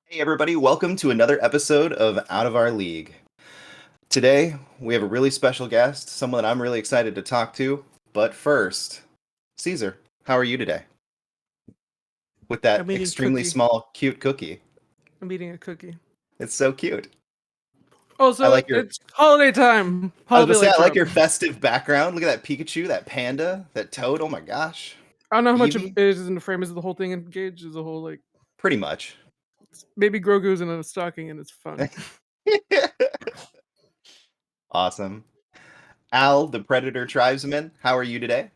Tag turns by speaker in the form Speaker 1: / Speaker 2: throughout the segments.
Speaker 1: Hey, everybody, welcome to another episode of Out of Our League. Today, we have a really special guest, someone that I'm really excited to talk to. But first, Caesar, how are you today? With that
Speaker 2: I'm eating
Speaker 1: extremely
Speaker 2: cookie.
Speaker 1: small, cute cookie.
Speaker 2: I'm eating a cookie.
Speaker 1: It's so cute. I
Speaker 2: Also,
Speaker 1: like your.
Speaker 2: it's holiday time.
Speaker 1: I was
Speaker 2: Holiday
Speaker 1: gonna say, I
Speaker 2: lights are
Speaker 1: like
Speaker 2: up.
Speaker 1: your festive background. Look at that Pikachu, that panda, that toad. Oh my gosh.
Speaker 2: I don't know how much of
Speaker 1: Eevee?
Speaker 2: it is in the frame. Is the whole thing engaged? Is the whole like
Speaker 1: Pretty much.
Speaker 2: baby Grogu's in a stocking and it's fun.
Speaker 1: Awesome. Al, the Predator Tribesman, how are you today?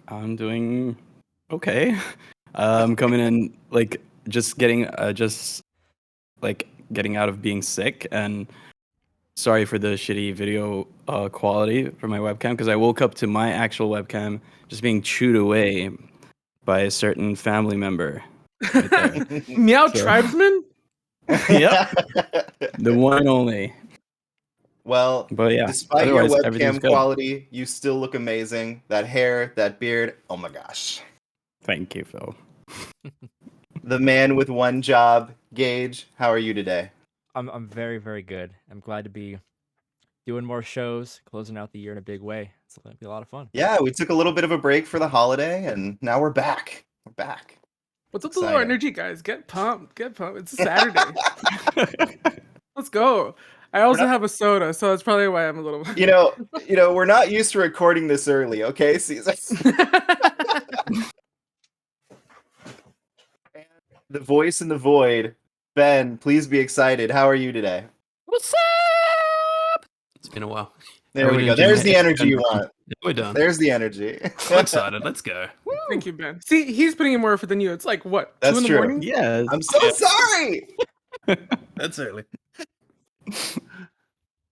Speaker 3: I'm doing okay. I'm coming in getting out of being sick, and sorry for the shitty video quality for my webcam, because I woke up to my actual webcam just being chewed away by a certain family member right there.
Speaker 2: Meow
Speaker 3: So-
Speaker 2: tribesman.
Speaker 3: Yep, the one and only.
Speaker 1: Well,
Speaker 3: But yeah,
Speaker 1: despite your
Speaker 3: otherwise everything's
Speaker 1: webcam
Speaker 3: good.
Speaker 1: quality, you still look amazing. That hair, that beard, oh my gosh.
Speaker 3: Thank you, Phil.
Speaker 1: The man with one job, Gage, how are you today?
Speaker 4: I'm very, very good. I'm glad to be doing more shows, closing out the year in a big way. It's gonna be a lot of fun.
Speaker 1: Yeah, we took a little bit of a break for the holiday, and now we're back. We're back.
Speaker 2: What's up with the low
Speaker 1: Exciting.
Speaker 2: energy, guys? Get pumped. Get pumped. It's a Saturday. Let's go. I also
Speaker 1: not-
Speaker 2: have a soda, so that's probably why I'm a little.
Speaker 1: You know, we're not used to recording this early, okay, Caesar? The voice in the void. Ben, please be excited. How are you today?
Speaker 5: What's up? It's been a while.
Speaker 1: There
Speaker 5: Are
Speaker 1: we
Speaker 5: we
Speaker 1: go.
Speaker 5: doing
Speaker 1: There's the
Speaker 5: it?
Speaker 1: energy you want.
Speaker 5: We're done.
Speaker 1: There's the energy.
Speaker 5: I'm excited. Let's go.
Speaker 2: Thank you, Ben. See, he's putting in more effort than you. It's like what,
Speaker 1: That's
Speaker 2: 2 in the
Speaker 1: true.
Speaker 2: morning?
Speaker 3: Yes.
Speaker 1: I'm so sorry.
Speaker 5: That's early.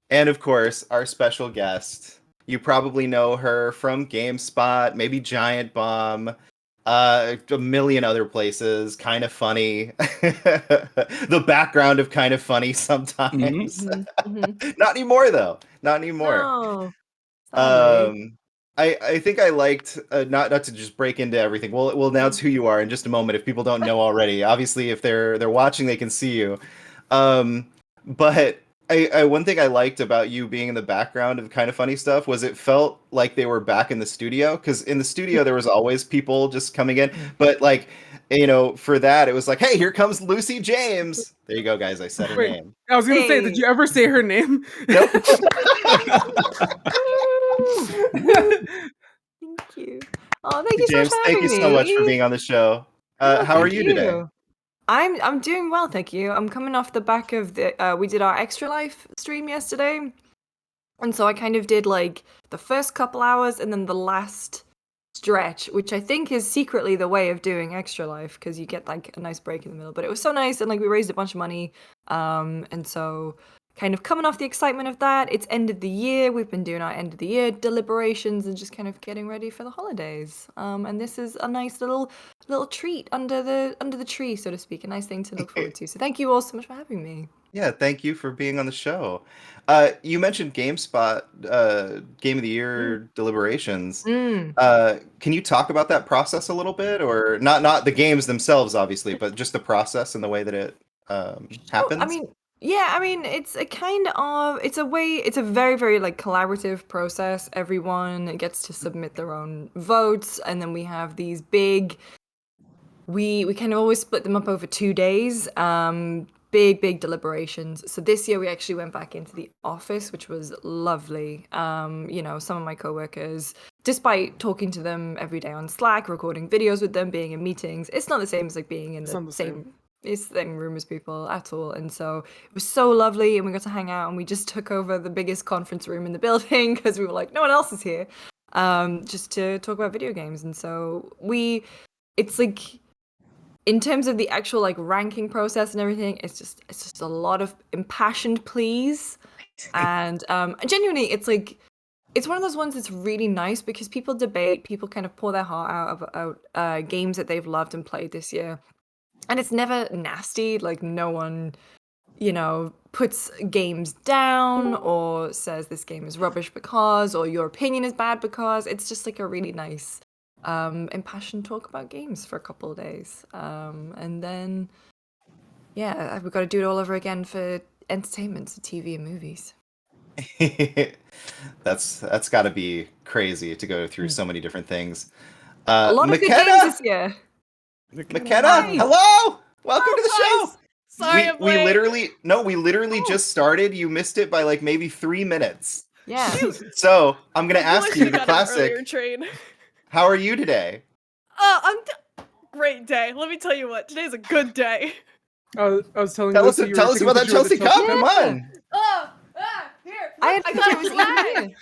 Speaker 1: And of course, our special guest. You probably know her from GameSpot, maybe Giant Bomb, a million other places. Kind of funny. The background of Kind of Funny sometimes. Not anymore, though. Not anymore.
Speaker 6: No. Sadly.
Speaker 1: I think I liked not to just break into everything. We'll announce who you are in just a moment if people don't know already. Obviously, if they're watching, they can see you. But I one thing I liked about you being in the background of Kind of Funny stuff was it felt like they were back in the studio, because in the studio there was always people just coming in, but like, you know, for that it was like, hey, here comes Lucy James. There you go, guys. I said her
Speaker 2: Wait.
Speaker 1: name.
Speaker 2: I was gonna say, did
Speaker 6: Hey.
Speaker 2: you ever say her name?
Speaker 1: Nope.
Speaker 6: Thank you. Oh, thank you so much
Speaker 1: James,
Speaker 6: for
Speaker 1: thank you
Speaker 6: having
Speaker 1: so much for
Speaker 6: me.
Speaker 1: being on the show.
Speaker 6: Oh,
Speaker 1: How are
Speaker 6: thank
Speaker 1: you today?
Speaker 6: I'm doing well, thank you. I'm coming off the back of the we did our Extra Life stream yesterday, and so I kind of did like the first couple hours and then the last stretch, which I think is secretly the way of doing Extra Life, because you get like a nice break in the middle. But it was so nice, and like we raised a bunch of money, and so kind of coming off the excitement of that. It's end of the year. We've been doing our end of the year deliberations and just kind of getting ready for the holidays. And this is a nice little treat under the tree, so to speak. A nice thing to look forward to. So thank you all so much for having me.
Speaker 1: Yeah, thank you for being on the show. You mentioned GameSpot Game of the Year deliberations.
Speaker 6: Mm.
Speaker 1: Can you talk about that process a little bit, or not the games themselves, obviously, but just the process and the way that it happens?
Speaker 6: I mean, it's a kind of, it's a very, very like collaborative process. Everyone gets to submit their own votes, and then we have these big, we kind of always split them up over 2 days. Big deliberations. So this year we actually went back into the office, which was lovely. You know, some of my coworkers, despite talking to them every day on Slack, recording videos with them, being in meetings, it's not the same as like being in
Speaker 2: It's not
Speaker 6: the
Speaker 2: the
Speaker 6: same it's the same room as people at all. And so it was so lovely, and we got to hang out, and we just took over the biggest conference room in the building because we were like, no one else is here, just to talk about video games. And so it's like, in terms of the actual like ranking process and everything, it's just a lot of impassioned pleas, and genuinely, it's like, it's one of those ones that's really nice because people debate, people kind of pour their heart out about games that they've loved and played this year. And it's never nasty. Like, no one, you know, puts games down or says this game is rubbish because, or your opinion is bad because. It's just like a really nice, impassioned talk about games for a couple of days. And then yeah, we've got to do it all over again for entertainment, so TV and movies.
Speaker 1: That's got to be crazy to go through so many different things.
Speaker 6: A lot of good games
Speaker 1: McKenna,
Speaker 6: this year.
Speaker 1: McKenna,
Speaker 6: Hi.
Speaker 1: hello, welcome
Speaker 7: Oh,
Speaker 1: to the
Speaker 7: hi.
Speaker 1: show.
Speaker 7: Sorry, I'm
Speaker 1: we
Speaker 7: late.
Speaker 1: literally
Speaker 7: Oh.
Speaker 1: just started. You missed it by like maybe 3 minutes.
Speaker 6: Yeah.
Speaker 7: Shoot.
Speaker 1: So I'm gonna
Speaker 7: I knew I
Speaker 1: ask you
Speaker 7: should've
Speaker 1: the
Speaker 7: got an earlier
Speaker 1: classic.
Speaker 7: train.
Speaker 1: How are you today?
Speaker 7: Great day. Let me tell you what. Today's a good day.
Speaker 2: I was telling
Speaker 1: Tell us
Speaker 2: Lucy you were
Speaker 1: about
Speaker 2: taking a
Speaker 1: that
Speaker 2: picture with the
Speaker 1: Chelsea Cup.
Speaker 6: Yeah.
Speaker 1: Come on.
Speaker 7: Here.
Speaker 6: I
Speaker 7: Look,
Speaker 6: had
Speaker 7: got
Speaker 6: it was
Speaker 7: flag.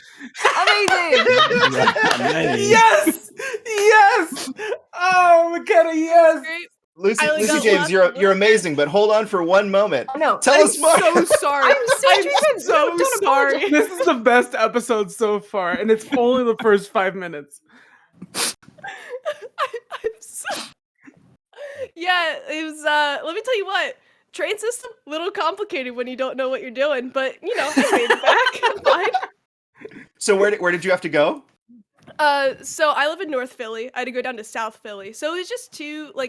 Speaker 6: amazing.
Speaker 2: Yes! Yes! Oh, McKenna, yes!
Speaker 7: Great.
Speaker 1: Lucy,
Speaker 7: I only
Speaker 1: Lucy
Speaker 7: got
Speaker 1: James,
Speaker 7: lost
Speaker 1: you're
Speaker 7: little
Speaker 1: amazing, but hold on for one moment.
Speaker 6: Oh, no.
Speaker 1: Tell
Speaker 7: I'm
Speaker 1: us more.
Speaker 7: so sorry.
Speaker 6: I'm so
Speaker 7: so sorry.
Speaker 2: This is the best episode so far, and it's only the first 5 minutes.
Speaker 7: I'm so... Yeah, it was. Let me tell you what. Train system, little complicated when you don't know what you're doing, but I made it back. I'm fine.
Speaker 1: So where did you have to go?
Speaker 7: So I live in North Philly. I had to go down to South Philly. So it was just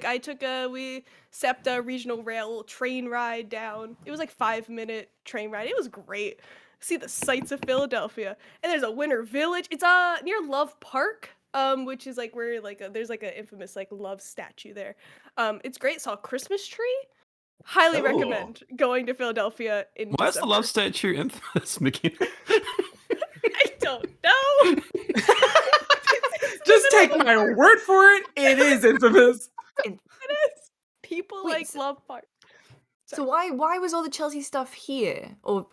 Speaker 7: I took we SEPTA regional rail train ride down. It was like 5-minute train ride. It was great. See the sights of Philadelphia. And there's a winter village. It's near Love Park, which is like where there's like an infamous like love statue there. It's great. Saw a Christmas tree. Highly
Speaker 1: Oh.
Speaker 7: recommend going to Philadelphia in
Speaker 5: Why is the
Speaker 7: December.
Speaker 5: love statue infamous, McKenna?
Speaker 7: I don't know.
Speaker 2: Just take my word for it. It is infamous.
Speaker 7: It is. People
Speaker 6: Wait,
Speaker 7: like Love Park.
Speaker 6: So why was all the Chelsea stuff here? Or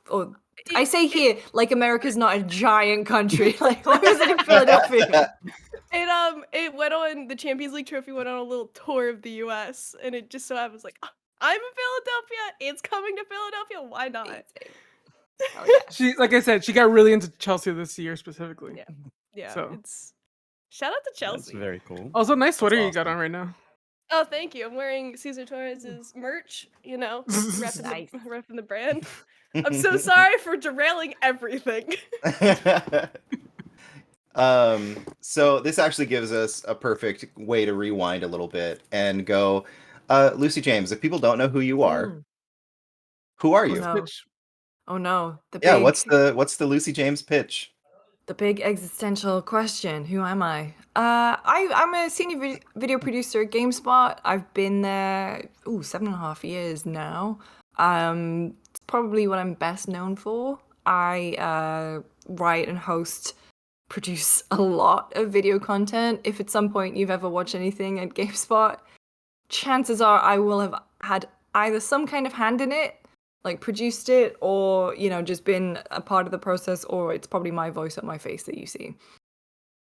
Speaker 6: I say here like America's not a giant country. Like why was it in Philadelphia?
Speaker 7: It went on the Champions League trophy went on a little tour of the US and it just so happens like I'm in Philadelphia, it's coming to Philadelphia, why not?
Speaker 6: Oh, yeah.
Speaker 2: She, like I said, she got really into Chelsea this year specifically.
Speaker 7: Yeah. Yeah,
Speaker 2: So.
Speaker 7: it's shout out to
Speaker 3: That's
Speaker 7: Chelsea.
Speaker 3: very cool.
Speaker 2: Also, nice sweater you got
Speaker 3: awesome.
Speaker 2: on right now.
Speaker 7: Oh, thank you. I'm wearing Cesar Torres's merch, repping,
Speaker 6: Nice.
Speaker 7: repping the brand. I'm so sorry for derailing everything.
Speaker 1: So this actually gives us a perfect way to rewind a little bit and go, Lucy James, if people don't know who you are, who are
Speaker 6: Oh
Speaker 1: you?
Speaker 6: no. Oh no.
Speaker 1: Yeah, what's the Lucy James pitch?
Speaker 6: The big existential question. Who am I? I'm a senior video producer at GameSpot. I've been there 7.5 years now. It's probably what I'm best known for. I write and produce a lot of video content. If at some point you've ever watched anything at GameSpot, chances are I will have had either some kind of hand in it, like produced it, or just been a part of the process, or it's probably my voice at my face that you see.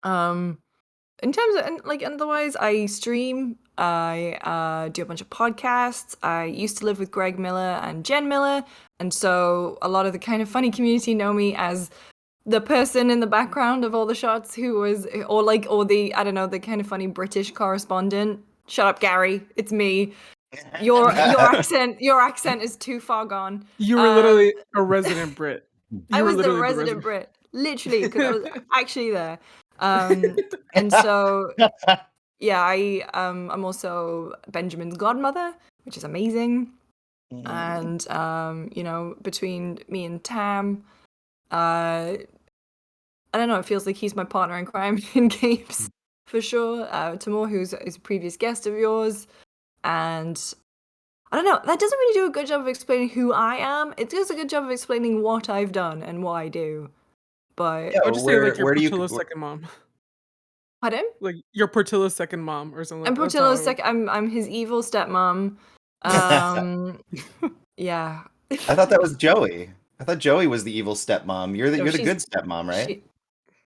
Speaker 6: In terms of otherwise, I stream, I do a bunch of podcasts. I used to live with Greg Miller and Jen Miller, and so a lot of the kind of funny community know me as the person in the background of all the shots who was or the I don't know, the kind of funny British correspondent. Shut up, Gary, it's me. Your accent is too far gone.
Speaker 2: You were literally a resident Brit.
Speaker 6: I was the resident Brit, literally, because I was actually there. And so yeah, I'm also Benjamin's godmother, which is amazing. And between me and Tam, I don't know, it feels like he's my partner in crime in games for sure. Timur, who's a previous guest of yours, and I don't know, that doesn't really do a good job of explaining who I am. It does a good job of explaining what I've done and what I do. But
Speaker 2: I would just say like your Portillo's second mom.
Speaker 6: Pardon?
Speaker 2: Like your Portillo's second mom or something.
Speaker 6: I'm
Speaker 2: Like that.
Speaker 6: Portillo's second. I'm his evil stepmom. Yeah.
Speaker 1: I thought that was Joey. I thought Joey was the evil stepmom. You're the good stepmom, right?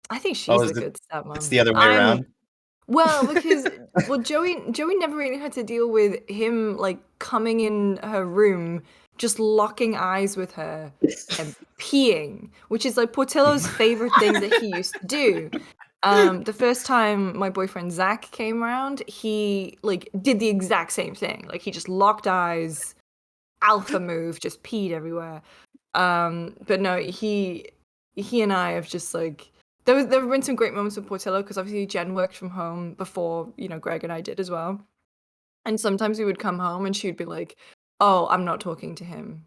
Speaker 6: I think she's the good stepmom.
Speaker 1: It's the other way around.
Speaker 6: Well, because Joey never really had to deal with him like coming in her room, just locking eyes with her and peeing, which is like Portillo's favorite thing that he used to do. The first time my boyfriend Zach came around, he like did the exact same thing. Like he just locked eyes, alpha move, just peed everywhere. But no, he and I have just like there have been some great moments with Portillo because obviously Jen worked from home before Greg and I did as well. And sometimes we would come home and she'd be like, oh, I'm not talking to him.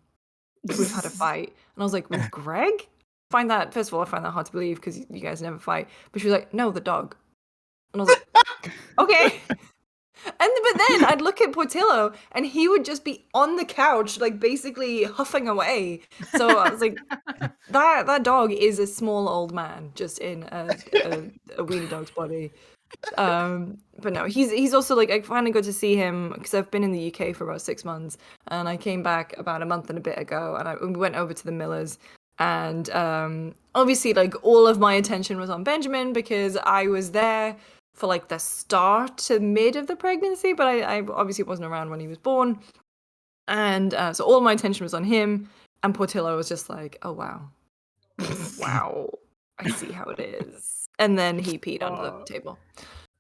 Speaker 6: We've had a fight. And I was like, with Greg? First of all, I find that hard to believe because you guys never fight. But she was like, no, the dog. And I was like, okay. But then I'd look at Portillo and he would just be on the couch, like basically huffing away. So I was like, that dog is a small old man just in a wiener dog's body. But no, he's also like, I finally got to see him because I've been in the UK for about 6 months, and I came back about a month and a bit ago, and we went over to the Millers, and obviously like all of my attention was on Benjamin because I was there for like the start to mid of the pregnancy, but I obviously wasn't around when he was born, and so all my attention was on him, and Portillo was just like, oh wow, wow, I see how it is, and then he peed under the table.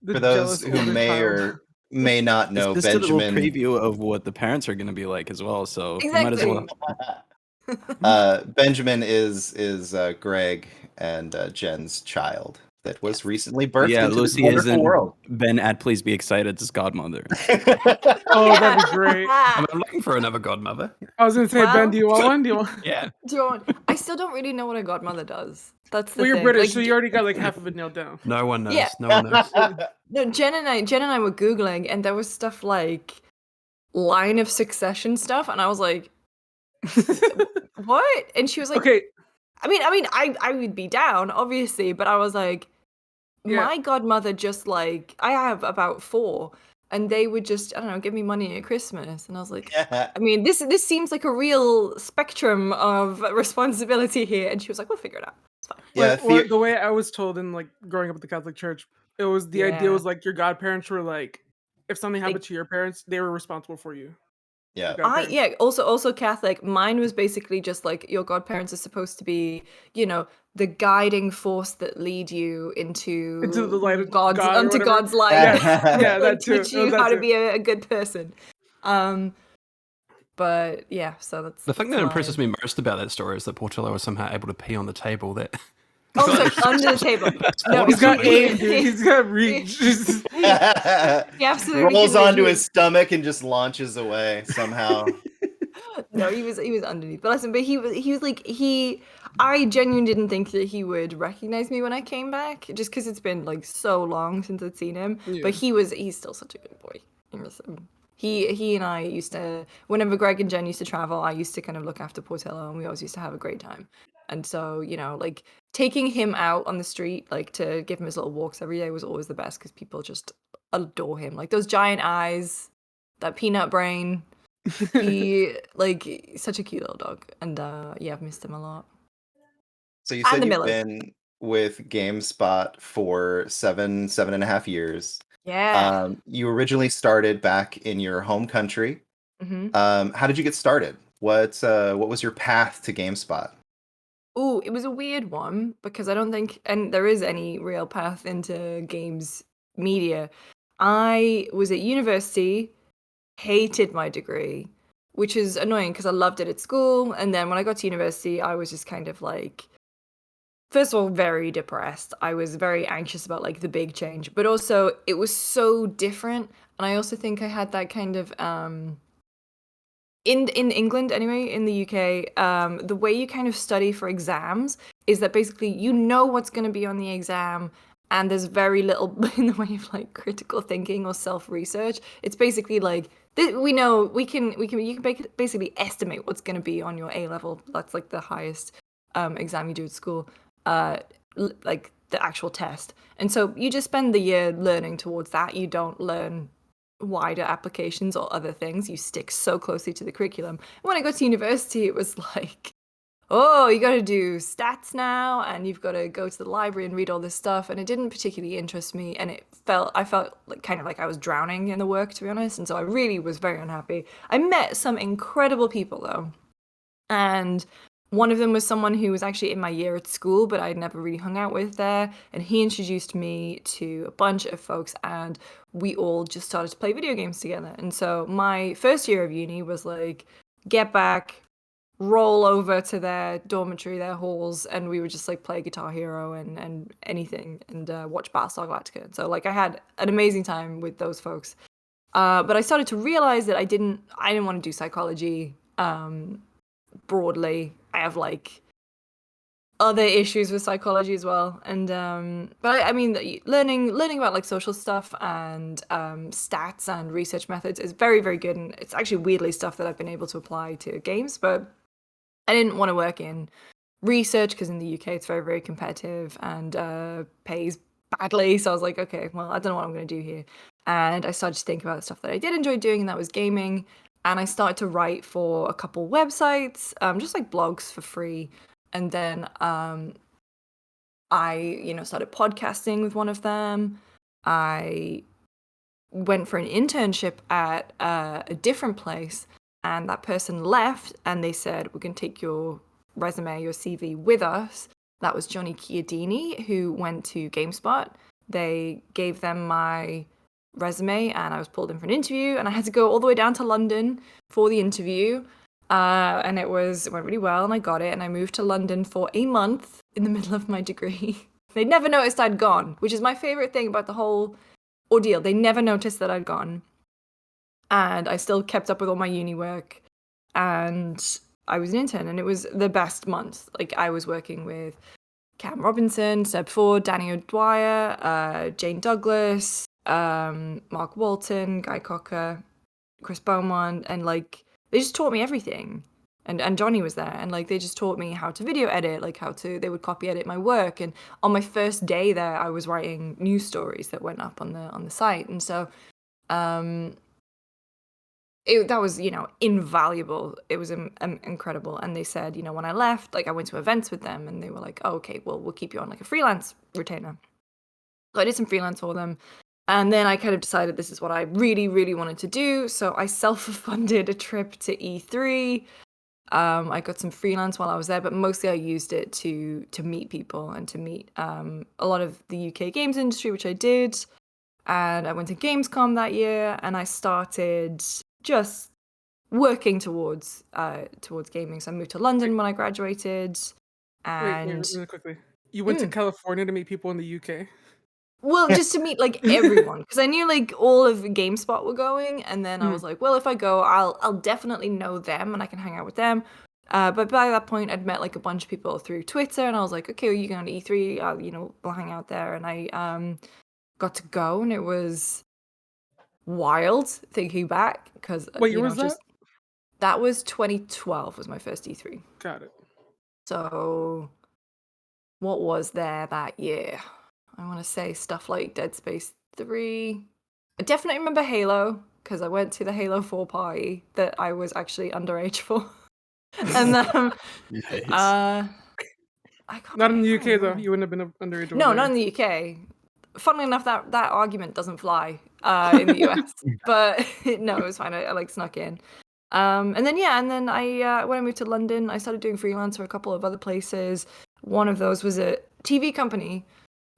Speaker 2: The
Speaker 1: For those
Speaker 2: jealous
Speaker 1: who
Speaker 2: older
Speaker 1: may
Speaker 2: child.
Speaker 1: or may not
Speaker 3: It's
Speaker 1: know,
Speaker 3: just a little
Speaker 1: Benjamin
Speaker 3: preview of what the parents are going to be like as well. So you might as well.
Speaker 1: Benjamin is Greg and Jen's child that was recently birthed
Speaker 3: Yeah,
Speaker 1: into this
Speaker 3: Lucy
Speaker 1: wonderful
Speaker 3: isn't
Speaker 1: world.
Speaker 3: Ben at Please Be Excited as godmother.
Speaker 2: Oh, that'd be great.
Speaker 5: I'm looking for another godmother.
Speaker 2: I was gonna say,
Speaker 6: Well-
Speaker 2: Ben, do you want one? Do you want?
Speaker 5: Yeah.
Speaker 6: Do you want? I still don't really know what a godmother does. That's the
Speaker 2: Well, you're
Speaker 6: thing.
Speaker 2: British,
Speaker 6: Like,
Speaker 2: so you already got like half of it nailed down.
Speaker 5: No one knows.
Speaker 6: Yeah.
Speaker 5: No one knows.
Speaker 6: no, Jen and I were googling, and there was stuff like line of succession stuff, and I was like, what? And she was like,
Speaker 2: Okay,
Speaker 6: I would be down, obviously, but I was like,
Speaker 2: Yeah.
Speaker 6: my godmother just like I have about 4, and they would just, I don't know, give me money at Christmas, and I was like, I mean, this seems like a real spectrum of responsibility here, and she was like, we'll figure it out. It's fine.
Speaker 1: Yeah,
Speaker 2: well, the way I was told in like growing up at the Catholic Church, it was the idea
Speaker 6: Yeah.
Speaker 2: was like your godparents were like, if something happened
Speaker 6: Like-
Speaker 2: to your parents, they were responsible for you.
Speaker 1: yeah.
Speaker 2: Your godparents.
Speaker 6: Yeah, also Catholic. Mine was basically just like your godparents are supposed to be, the guiding force that lead you into
Speaker 2: the light of
Speaker 6: God's
Speaker 2: God or
Speaker 6: onto
Speaker 2: whatever.
Speaker 6: God's light.
Speaker 2: Yeah,
Speaker 6: like,
Speaker 2: that too.
Speaker 6: teach
Speaker 2: It was
Speaker 6: you
Speaker 2: that
Speaker 6: how to
Speaker 2: too.
Speaker 6: be a good person. But yeah, so that's
Speaker 5: The thing that
Speaker 6: that's
Speaker 5: impresses
Speaker 6: mine.
Speaker 5: me most about that story is that Portillo was somehow able to pee on the table. That
Speaker 6: Also under the table. No,
Speaker 2: He's got
Speaker 5: Absolutely.
Speaker 2: aim, dude. He's got reach.
Speaker 6: He absolutely
Speaker 1: Rolls
Speaker 6: can
Speaker 1: onto
Speaker 6: reach.
Speaker 1: his stomach and just launches away somehow.
Speaker 6: No, he was underneath. But listen, but he was like I genuinely didn't think that he would recognize me when I came back, just because it's been like so long since I'd seen him.
Speaker 2: Yeah.
Speaker 6: But he's still such a good boy. He and I used to, whenever Greg and Jen used to travel, I used to kind of look after Portillo, and we always used to have a great time. And so, like taking him out on the street, like to give him his little walks every day was always the best because people just adore him. Like those giant eyes, that peanut brain. He such a cute little dog, and yeah, I've missed him a lot.
Speaker 1: So you
Speaker 6: And
Speaker 1: said
Speaker 6: the
Speaker 1: you've
Speaker 6: Millers.
Speaker 1: been with GameSpot for 7.5 years.
Speaker 6: Yeah.
Speaker 1: You originally started back in your home country.
Speaker 6: hmm
Speaker 1: How did you get started? What was your path to GameSpot?
Speaker 6: Ooh, it was a weird one because I don't think, and there is any real path into games media. I was at university, hated my degree, which is annoying because I loved it at school. And then when I got to university, I was just kind of like, first of all, very depressed. I was very anxious about like the big change, but also it was so different. And I also think I had that kind of in England anyway, in the UK, the way you kind of study for exams is that basically you know what's going to be on the exam, and there's very little in the way of like critical thinking or self-research. It's basically like we know you can basically estimate what's going to be on your A level. That's like the highest exam you do at school, like the actual test. And so you just spend the year learning towards that. You don't learn wider applications or other things. You stick so closely to the curriculum. When I got to university, it was like, oh, you got to do stats now, and you've got to go to the library and read all this stuff. And it didn't particularly interest me, and I felt like kind of like I was drowning in the work, to be honest. And so I really was very unhappy. I met some incredible people though, and one of them was someone who was actually in my year at school, but I'd never really hung out with there. And he introduced me to a bunch of folks, and we all just started to play video games together. And so my first year of uni was like, get back, roll over to their dormitory, their halls, and we would just like play Guitar Hero and anything, and watch Battlestar Galactica. And so like I had an amazing time with those folks. But I started to realize that I didn't want to do psychology broadly. I have like other issues with psychology as well, and but I mean, learning about like social stuff and stats and research methods is very, very good, and it's actually weirdly stuff that I've been able to apply to games. But I didn't want to work in research because in the UK it's very, very competitive and pays badly. So I was like, okay, well, I don't know what I'm going to do here. And I started to think about the stuff that I did enjoy doing, and that was gaming. And I started to write for a couple websites, just like blogs for free. And then I, started podcasting with one of them. I went for an internship at a different place, and that person left, and they said, we're going to take your resume, your CV with us. That was Johnny Chiodini, who went to GameSpot. They gave them my resume, and I was pulled in for an interview, and I had to go all the way down to London for the interview. And it went really well, and I got it, and I moved to London for a month in the middle of my degree. They never noticed I'd gone, which is my favorite thing about the whole ordeal. They never noticed that I'd gone, and I still kept up with all my uni work, and I was an intern, and it was the best month. Like, I was working with Cam Robinson, Seb Ford, Danny O'Dwyer, Jane Douglas, Mark Walton, Guy Cocker, Chris Beaumont, and like they just taught me everything. And Johnny was there, and like they just taught me how to video edit, like they would copy edit my work. And on my first day there, I was writing news stories that went up on the site, and so that was invaluable. It was incredible. And they said, when I left, like I went to events with them, and they were like, oh, okay, well, we'll keep you on like a freelance retainer. So I did some freelance for them. And then I kind of decided this is what I really, really wanted to do. So I self-funded a trip to E3. I got some freelance while I was there, but mostly I used it to meet people and to meet a lot of the UK games industry, which I did. And I went to Gamescom that year, and I started just working towards gaming. So I moved to London when I graduated. And
Speaker 2: Wait, really quickly. You went to California to meet people in the UK?
Speaker 6: well, just to meet like everyone, because I knew like all of GameSpot were going, and then I was like, well, if I go, I'll definitely know them and I can hang out with them. But by that point, I'd met like a bunch of people through Twitter, and I was like, okay, well, you going to E3? We'll hang out there, and I got to go, and it was wild thinking back because
Speaker 2: What year was that?
Speaker 6: That was 2012 was my first E3.
Speaker 2: Got it.
Speaker 6: So what was there that year? I want to say stuff like Dead Space 3. I definitely remember Halo, because I went to the Halo 4 party that I was actually underage for. And then,
Speaker 3: Nice.
Speaker 6: I can't
Speaker 2: Not in the
Speaker 6: remember.
Speaker 2: UK though. You wouldn't have been underage.
Speaker 6: No,
Speaker 2: over
Speaker 6: not in
Speaker 2: there.
Speaker 6: the UK. Funnily enough, that argument doesn't fly in the US. But no, it was fine. I like snuck in. And then I when I moved to London, I started doing freelance for a couple of other places. One of those was a TV company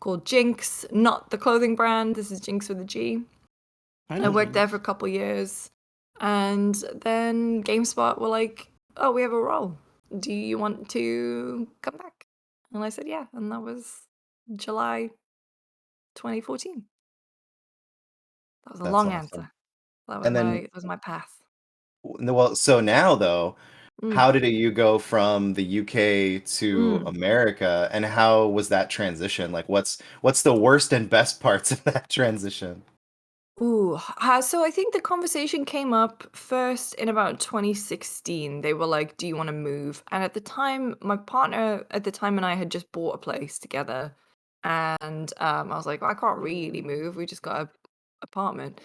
Speaker 6: called Jinx, not the clothing brand. This is Jinx with a G. I worked there for a couple years, and then GameSpot were like, "Oh, we have a role. Do you want to come back?" And I said, "Yeah," and that was July 2014. That was a
Speaker 1: That's
Speaker 6: long
Speaker 1: awesome.
Speaker 6: answer.
Speaker 1: And then-
Speaker 6: that was my path.
Speaker 1: Well, so now though,
Speaker 6: Mm.
Speaker 1: how did you go from the UK to America, and how was that transition? Like, what's the worst and best parts of that transition?
Speaker 6: Ooh, so I think the conversation came up first in about 2016. They were like, "Do you want to move?" And at the time, my partner at the time and I had just bought a place together, and I was like, well, "I can't really move. We just got an apartment."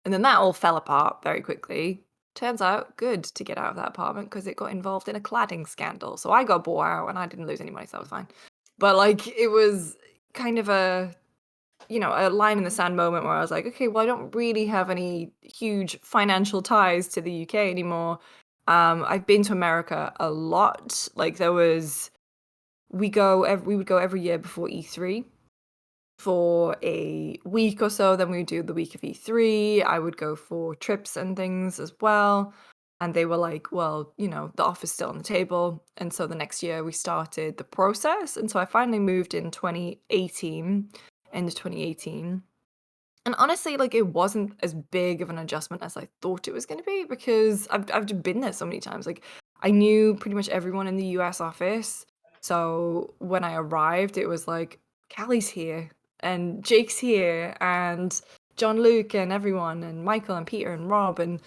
Speaker 6: And then that all fell apart very quickly. Turns out, good to get out of that apartment because it got involved in a cladding scandal. So I got bought out, and I didn't lose any money, so that was fine. But like, it was kind of a line in the sand moment where I was like, okay, well, I don't really have any huge financial ties to the UK anymore. I've been to America a lot. Like we would go every year before E3 for a week or so. Then we would do the week of E3. I would go for trips and things as well. And they were like, well, the offer's still on the table. And so the next year we started the process. And so I finally moved in 2018. End of 2018. And honestly, like, it wasn't as big of an adjustment as I thought it was gonna be because I've just been there so many times. Like, I knew pretty much everyone in the US office. So when I arrived, it was like, Callie's here and Jake's here and John Luke and everyone and Michael and Peter and Rob and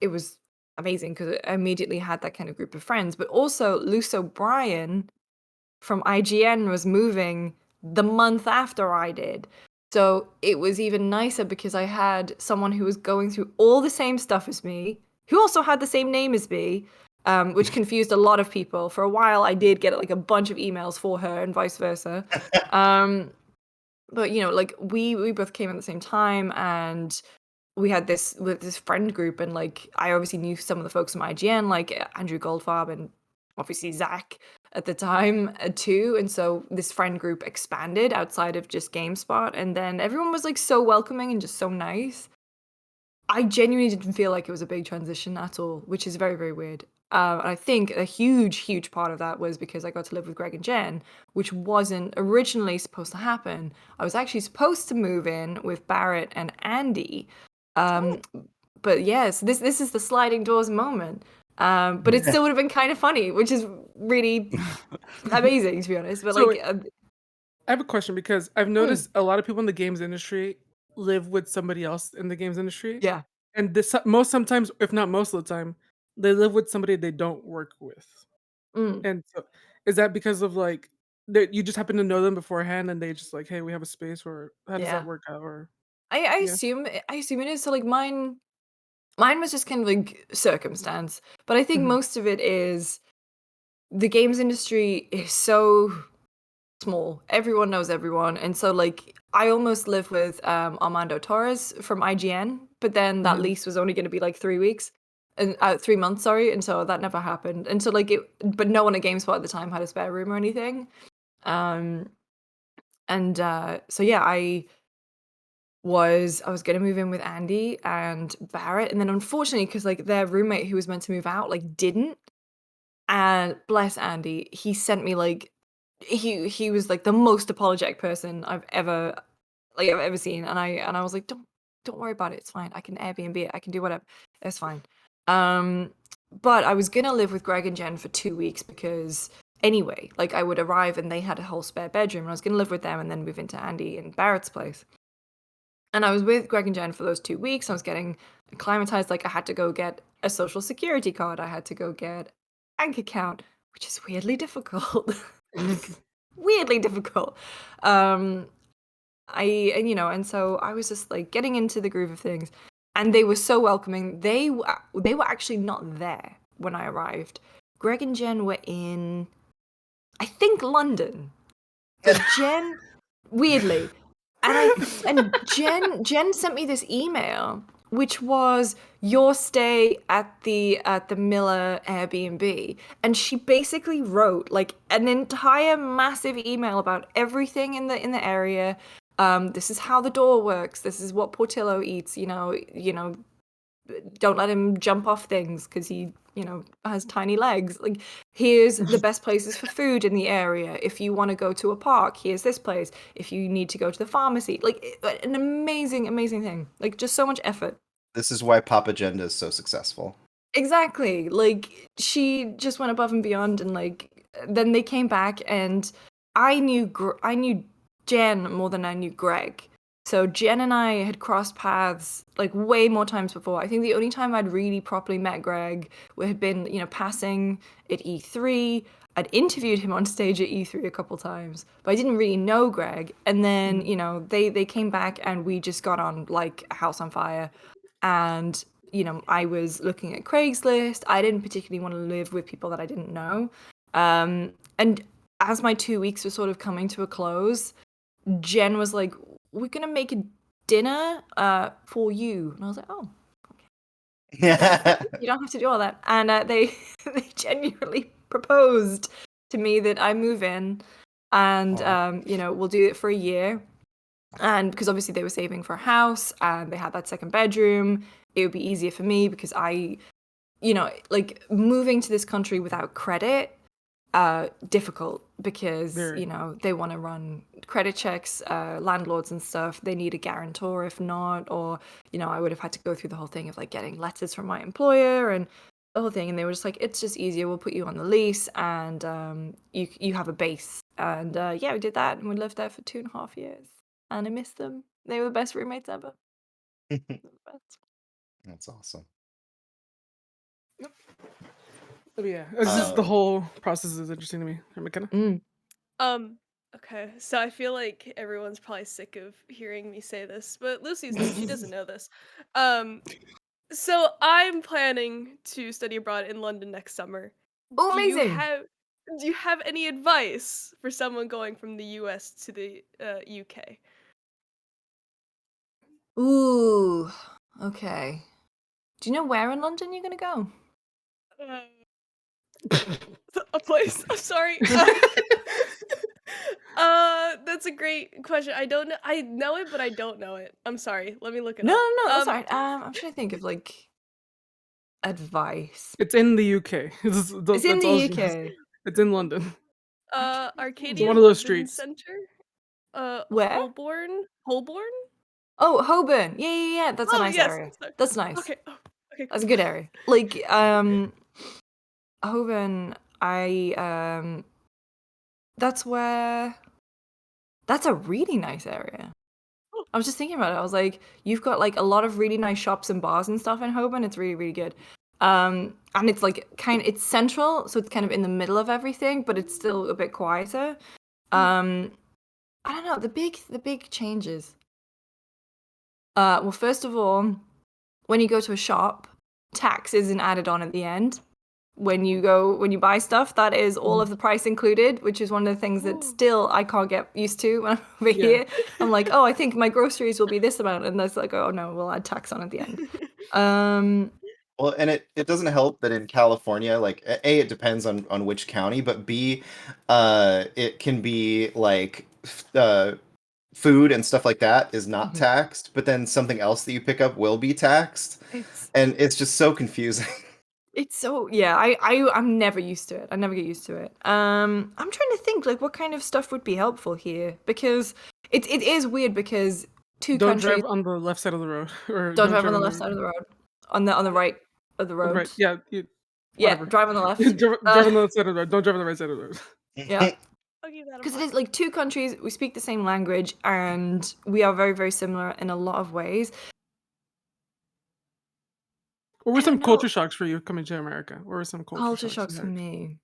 Speaker 6: it was amazing because I immediately had that kind of group of friends. But also Luce O'Brien from IGN was moving the month after I did. So it was even nicer because I had someone who was going through all the same stuff as me, who also had the same name as me, which confused a lot of people. For a while, I did get like a bunch of emails for her and vice versa. But like we both came at the same time, and we had this friend group, and like I obviously knew some of the folks from IGN, like Andrew Goldfarb and obviously Zach at the time too. And so this friend group expanded outside of just GameSpot, and then everyone was like so welcoming and just so nice. I genuinely didn't feel like it was a big transition at all, which is very, very weird. And I think a huge part of that was because I got to live with Greg and Jen, which wasn't originally supposed to happen. I was actually supposed to move in with Barrett and Andy. But yes, this is the sliding doors moment. But it still would have been kind of funny, which is really amazing to be honest. But
Speaker 2: So
Speaker 6: like,
Speaker 2: I have a question because I've noticed a lot of people in the games industry live with somebody else in the games industry,
Speaker 6: yeah.
Speaker 2: and this most sometimes, if not most of the time, they live with somebody they don't work with.
Speaker 6: Mm,
Speaker 2: And so, is that because of like that you just happen to know them beforehand, and they just like, hey, we have a space, or how does that
Speaker 6: yeah.
Speaker 2: work out? Or
Speaker 6: I
Speaker 2: yeah,
Speaker 6: assume it is. So like mine was just kind of like circumstance, but I think
Speaker 2: hmm
Speaker 6: most of it is the games industry is so small. Everyone knows everyone, and so like I almost live with Armando Torres from IGN, but then that
Speaker 2: hmm
Speaker 6: lease was only going to be like 3 weeks and 3 months, sorry, and so that never happened. And so like but no one at GameSpot at the time had a spare room or anything. Um, and so yeah, I was gonna move in with Andy and Barrett, and then unfortunately, because like their roommate who was meant to move out like didn't, and bless Andy, he sent me like he was like the most apologetic person I've ever seen, and I was like, don't worry about it, it's fine. I can Airbnb it, I can do whatever, it's fine. Um, but I was gonna live with Greg and Jen for 2 weeks because anyway, like I would arrive and they had a whole spare bedroom, and I was gonna live with them and then move into Andy and Barrett's place. And I was with Greg and Jen for those 2 weeks. I was getting acclimatized. Like I had to go get a social security card. I had to go get a bank account, which is weirdly difficult. Weirdly difficult. Um, and so I was just like getting into the groove of things, and they were so welcoming. They were actually not there when I arrived. Greg and Jen were in, I think, London. But Jen, weirdly, and Jen sent me this email, which was your stay at the Miller Airbnb, and she basically wrote like an entire massive email about everything in the area. This is how the door works. This is what Portillo eats. Don't let him jump off things because he has tiny legs. Like, here's the best places for food in the area. If you want to go to a park, here's this place. If you need to go to the pharmacy, like an amazing thing. Like, just so much effort.
Speaker 1: This is why Pop Agenda is so successful.
Speaker 6: Exactly. Like, she just went above and beyond, and like then they came back, and I knew Jen more than I knew Greg. So Jen and I had crossed paths like way more times before. I think the only time I'd really properly met Greg had been, passing at E3. I'd interviewed him on stage at E3 a couple times, but I didn't really know Greg. And then, they came back and we just got on like a house on fire. And, I was looking at Craigslist. I didn't particularly want to live with people that I didn't know. And as my 2 weeks were sort of coming to a close, Jen was like, we're gonna make a dinner for you. And I was like, oh,
Speaker 1: Yeah.
Speaker 6: you don't have to do all that. And they they genuinely proposed to me that I move in, and we'll do it for a year. And because obviously they were saving for a house and they had that second bedroom, it would be easier for me because I, like moving to this country without credit, difficult because
Speaker 2: Very.
Speaker 6: they want to run credit checks, landlords and stuff. They need a guarantor if not, or I would have had to go through the whole thing of like getting letters from my employer and the whole thing. And they were just like, it's just easier. We'll put you on the lease and you have a base. And yeah, we did that and we lived there for 2.5 years. And I miss them. They were the best roommates ever. They were the best.
Speaker 1: That's awesome.
Speaker 2: But yeah, it's just the
Speaker 1: Um,
Speaker 2: whole process is interesting to me. McKenna?
Speaker 7: Okay, so I feel like everyone's probably sick of hearing me say this, but Lucy's new. She doesn't know this. Um, so I'm planning to study abroad in London next summer.
Speaker 6: Oh,
Speaker 7: Do you
Speaker 6: amazing.
Speaker 7: have any advice for someone going from the US to the UK?
Speaker 6: Ooh, okay. Do you know where in London you're going to go?
Speaker 7: A place. I'm sorry. That's a great question. I don't know. I know it, but I don't know it. I'm sorry. Let me look it
Speaker 6: No,
Speaker 7: up.
Speaker 6: no, that's all right. I'm trying to think of like advice.
Speaker 2: It's in the UK.
Speaker 6: It's in
Speaker 2: That's all
Speaker 6: the
Speaker 2: she has.
Speaker 6: UK.
Speaker 2: It's in London.
Speaker 7: Arcadia
Speaker 2: one of those
Speaker 7: Urban
Speaker 2: streets.
Speaker 7: Center.
Speaker 6: Where?
Speaker 7: Holborn. Holborn.
Speaker 6: Oh, Holborn. Yeah. That's a
Speaker 7: Oh
Speaker 6: nice
Speaker 7: yes.
Speaker 6: area.
Speaker 7: Sorry.
Speaker 6: That's nice.
Speaker 7: Okay. Oh, okay.
Speaker 6: That's a
Speaker 7: Cool.
Speaker 6: good area. Like, Holborn, that's a really nice area.
Speaker 7: Oh.
Speaker 6: I was just thinking about it. I was like, you've got like a lot of really nice shops and bars and stuff in Holborn. It's really, really good. And it's like it's central, so it's kind of in the middle of everything, but it's still a bit quieter. I don't know, the big changes. Well, first of all, when you go to a shop, tax isn't added on at the end. When you buy stuff, that is all of the price included, which is one of the things that still I can't get used to when I'm over here. I'm like, oh, I think my groceries will be this amount, and that's like, oh no, we'll add tax on at the end.
Speaker 1: Well, and it doesn't help that in California, like A, it depends on which county, but B, it can be like food and stuff like that is not
Speaker 6: Mhm.
Speaker 1: taxed, but then something else that you pick up will be taxed, and it's just so confusing.
Speaker 6: It's so I'm never used to it. I never get used to it. I'm trying to think like what kind of stuff would be helpful here because it is weird because two
Speaker 2: Don't
Speaker 6: countries
Speaker 2: drive on the left side of the road, or
Speaker 6: don't drive on the left side of the road. On the right of the
Speaker 2: on the
Speaker 6: road.
Speaker 2: right. Yeah,
Speaker 6: Yeah,
Speaker 2: whatever.
Speaker 6: drive on the left.
Speaker 2: drive on the left side of the road. Don't drive on the right side of the road.
Speaker 6: Yeah.
Speaker 7: I'll give that a
Speaker 6: Because it
Speaker 7: mark.
Speaker 6: is like two countries, we speak the same language, and we are very, very similar in a lot of ways.
Speaker 2: What were
Speaker 6: I
Speaker 2: some
Speaker 6: don't know.
Speaker 2: culture shocks for you coming to America? What were some
Speaker 6: Culture
Speaker 2: you
Speaker 6: shocks for
Speaker 2: had?
Speaker 6: me.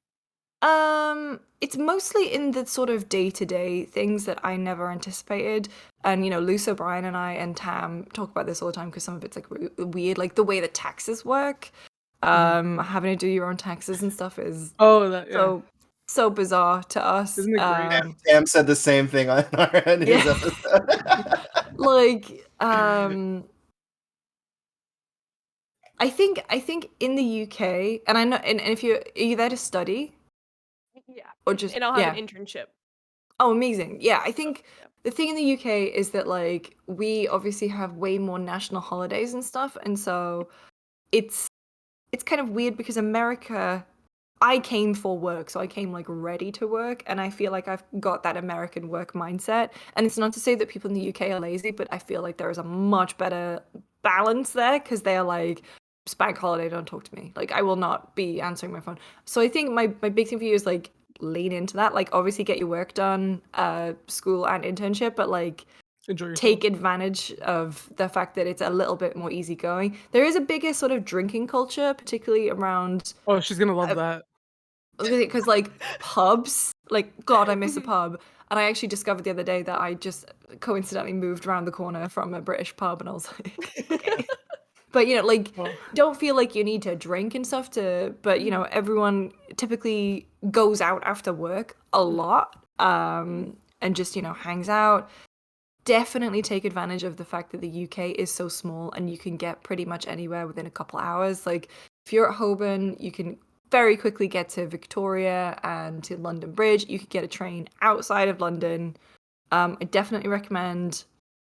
Speaker 6: It's mostly in the sort of day-to-day things that I never anticipated. And Luce O'Brien and I and Tam talk about this all the time because some of it's like weird, like the way that taxes work. Having to do your own taxes and stuff is
Speaker 2: Oh, that yeah.
Speaker 6: so bizarre to us.
Speaker 2: Isn't it great?
Speaker 1: Tam said the same thing on his
Speaker 6: Yeah.
Speaker 1: episode.
Speaker 6: Like, I think in the UK, and I know, and if are you there to study
Speaker 7: Yeah.
Speaker 6: or just
Speaker 7: And I'll have an internship.
Speaker 6: Oh, amazing. Yeah, I think
Speaker 7: Yeah.
Speaker 6: the thing in the UK is that like we obviously have way more national holidays and stuff, and so it's kind of weird because America, I came for work, so I came like ready to work, and I feel like I've got that American work mindset. And it's not to say that people in the UK are lazy, but I feel like there is a much better balance there because they are like, it's bank holiday, don't talk to me. Like I will not be answering my phone. So I think my big thing for you is like lean into that. Like obviously get your work done, school and internship, but like
Speaker 2: Enjoy yourself.
Speaker 6: take advantage of the fact that it's a little bit more easygoing. There is a bigger sort of drinking culture, particularly around
Speaker 2: Oh, she's gonna love that.
Speaker 6: because like pubs, like God, I miss a pub. And I actually discovered the other day that I just coincidentally moved around the corner from a British pub, and I was like, okay. But like,
Speaker 2: Oh.
Speaker 6: don't feel like you need to drink and stuff but everyone typically goes out after work a lot, and just hangs out. Definitely take advantage of the fact that the UK is so small and you can get pretty much anywhere within a couple hours. Like if you're at Holborn, you can very quickly get to Victoria and to London Bridge. You could get a train outside of London. I definitely recommend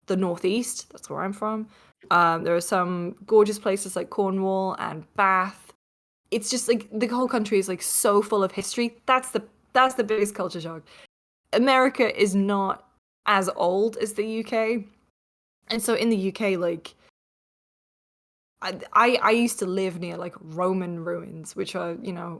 Speaker 6: the Northeast. That's where I'm from. There are some gorgeous places like Cornwall and Bath. it's just like the whole country is like so full of history. That's the biggest culture shock. America is not as old as the UK, and so in the UK, like I used to live near like Roman ruins, which are a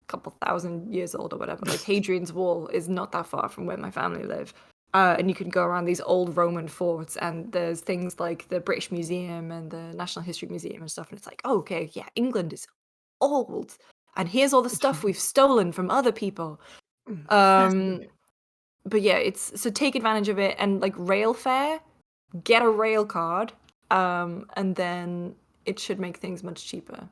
Speaker 6: couple thousand years old or whatever. Like Hadrian's Wall is not that far from where my family live. And you can go around these old Roman forts, and there's things like the British Museum and the National History Museum and stuff. And it's like, oh, okay, yeah, England is old, and here's all the stuff we've stolen from other people. But yeah, so take advantage of it, and like rail fare, get a rail card, and then it should make things much cheaper.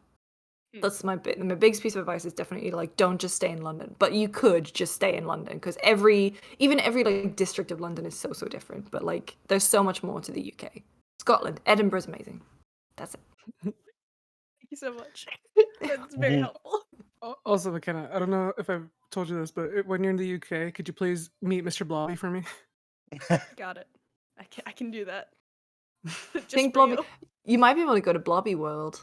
Speaker 6: That's my biggest piece of advice is definitely like don't just stay in London, but you could just stay in London because even every like district of London is so different. But like there's so much more to the UK. Scotland, Edinburgh's amazing. That's it.
Speaker 7: Thank you so much. That's very helpful.
Speaker 2: Also, McKenna, I don't know if I've told you this, but when you're in the UK, could you please meet Mr. Blobby for me?
Speaker 7: Got it. I can do that. Just
Speaker 6: Think
Speaker 7: for
Speaker 6: Blobby.
Speaker 7: you.
Speaker 6: You might be able to go to Blobby World.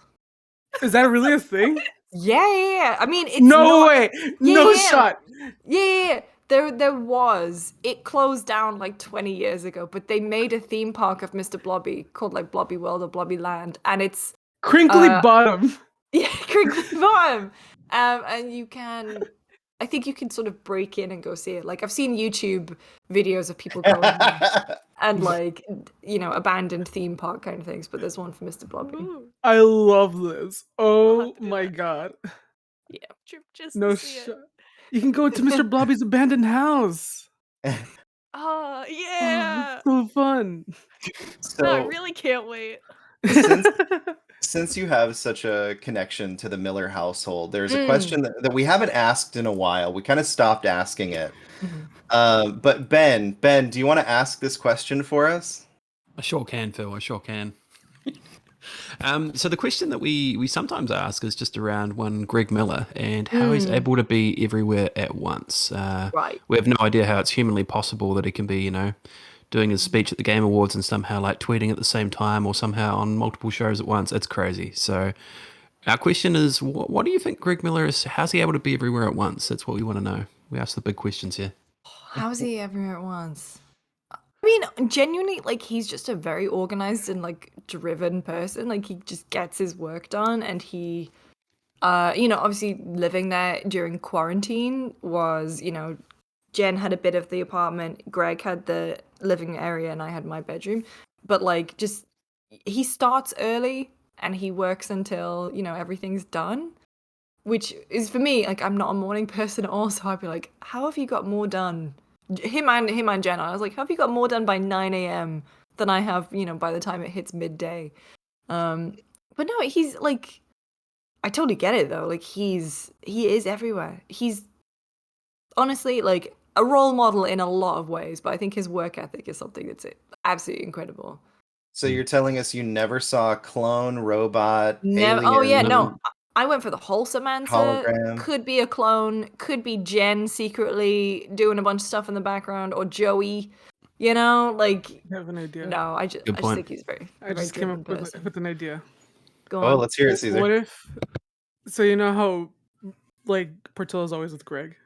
Speaker 2: Is that really a thing?
Speaker 6: Yeah. I mean, it's
Speaker 2: No
Speaker 6: not...
Speaker 2: way.
Speaker 6: Yeah,
Speaker 2: No
Speaker 6: yeah.
Speaker 2: shot.
Speaker 6: Yeah. There was. It closed down like 20 years ago, but they made a theme park of Mr. Blobby called like Blobby World or Blobby Land, and it's
Speaker 2: Crinkly bottom.
Speaker 6: yeah, Crinkly Bottom. And you can, I think you can sort of break in and go see it. Like I've seen YouTube videos of people going there and like abandoned theme park kind of things, but there's one for Mr. Blobby.
Speaker 7: Ooh,
Speaker 2: I love this. Oh
Speaker 7: have to do
Speaker 2: my
Speaker 7: that.
Speaker 2: god.
Speaker 6: Yeah.
Speaker 7: just
Speaker 2: No
Speaker 7: to see it.
Speaker 2: shot. You can go to Mr. Blobby's abandoned house.
Speaker 7: Oh
Speaker 2: Oh,
Speaker 7: yeah.
Speaker 2: it's so fun.
Speaker 7: No, I
Speaker 1: So
Speaker 7: really can't wait.
Speaker 1: since you have such a connection to the Miller household, there's a
Speaker 6: Mm.
Speaker 1: question that we haven't asked in a while. We kind of stopped asking it.
Speaker 6: Mhm.
Speaker 1: But Ben, do you want to ask this question for us?
Speaker 5: I sure can, Phil. I sure can. So the question that we sometimes ask is just around one Greg Miller and how he's able to be everywhere at once.
Speaker 6: Right.
Speaker 5: We have no idea how it's humanly possible that he can be, doing his speech at the Game Awards and somehow like tweeting at the same time or somehow on multiple shows at once. It's crazy. So our question is, what do you think Greg Miller is? How's he able to be everywhere at once? That's what we want to know. We ask the big questions here.
Speaker 6: How's he everywhere at once? I mean, genuinely, like he's just a very organized and like driven person. Like he just gets his work done, and he, obviously living there during quarantine was, Jen had a bit of the apartment, Greg had the living area, and I had my bedroom. But like, just he starts early and he works until everything's done. Which is for me, like I'm not a morning person at all, so I'd be like, how have you got more done? Him and Jenna, I was like, how have you got more done by 9 a.m. than I have, by the time it hits midday? But no, he's like, I totally get it though. Like he is everywhere. He's honestly like a role model in a lot of ways, but I think his work ethic is something that's absolutely incredible.
Speaker 1: So you're telling us you never saw a clone, robot,
Speaker 6: Never. Oh yeah,
Speaker 1: alien,
Speaker 6: no. I went for the wholesome answer.
Speaker 1: hologram?
Speaker 6: Could be a clone. Could be Jen secretly doing a bunch of stuff in the background, or Joey. Like
Speaker 2: I have an idea.
Speaker 6: no. I just
Speaker 5: point.
Speaker 6: think he's very.
Speaker 2: I just came up
Speaker 6: person.
Speaker 2: with an idea.
Speaker 6: Go
Speaker 1: Oh,
Speaker 6: on.
Speaker 1: let's hear it, Caesar.
Speaker 2: What if? So you know how, like Portillo's always with Greg.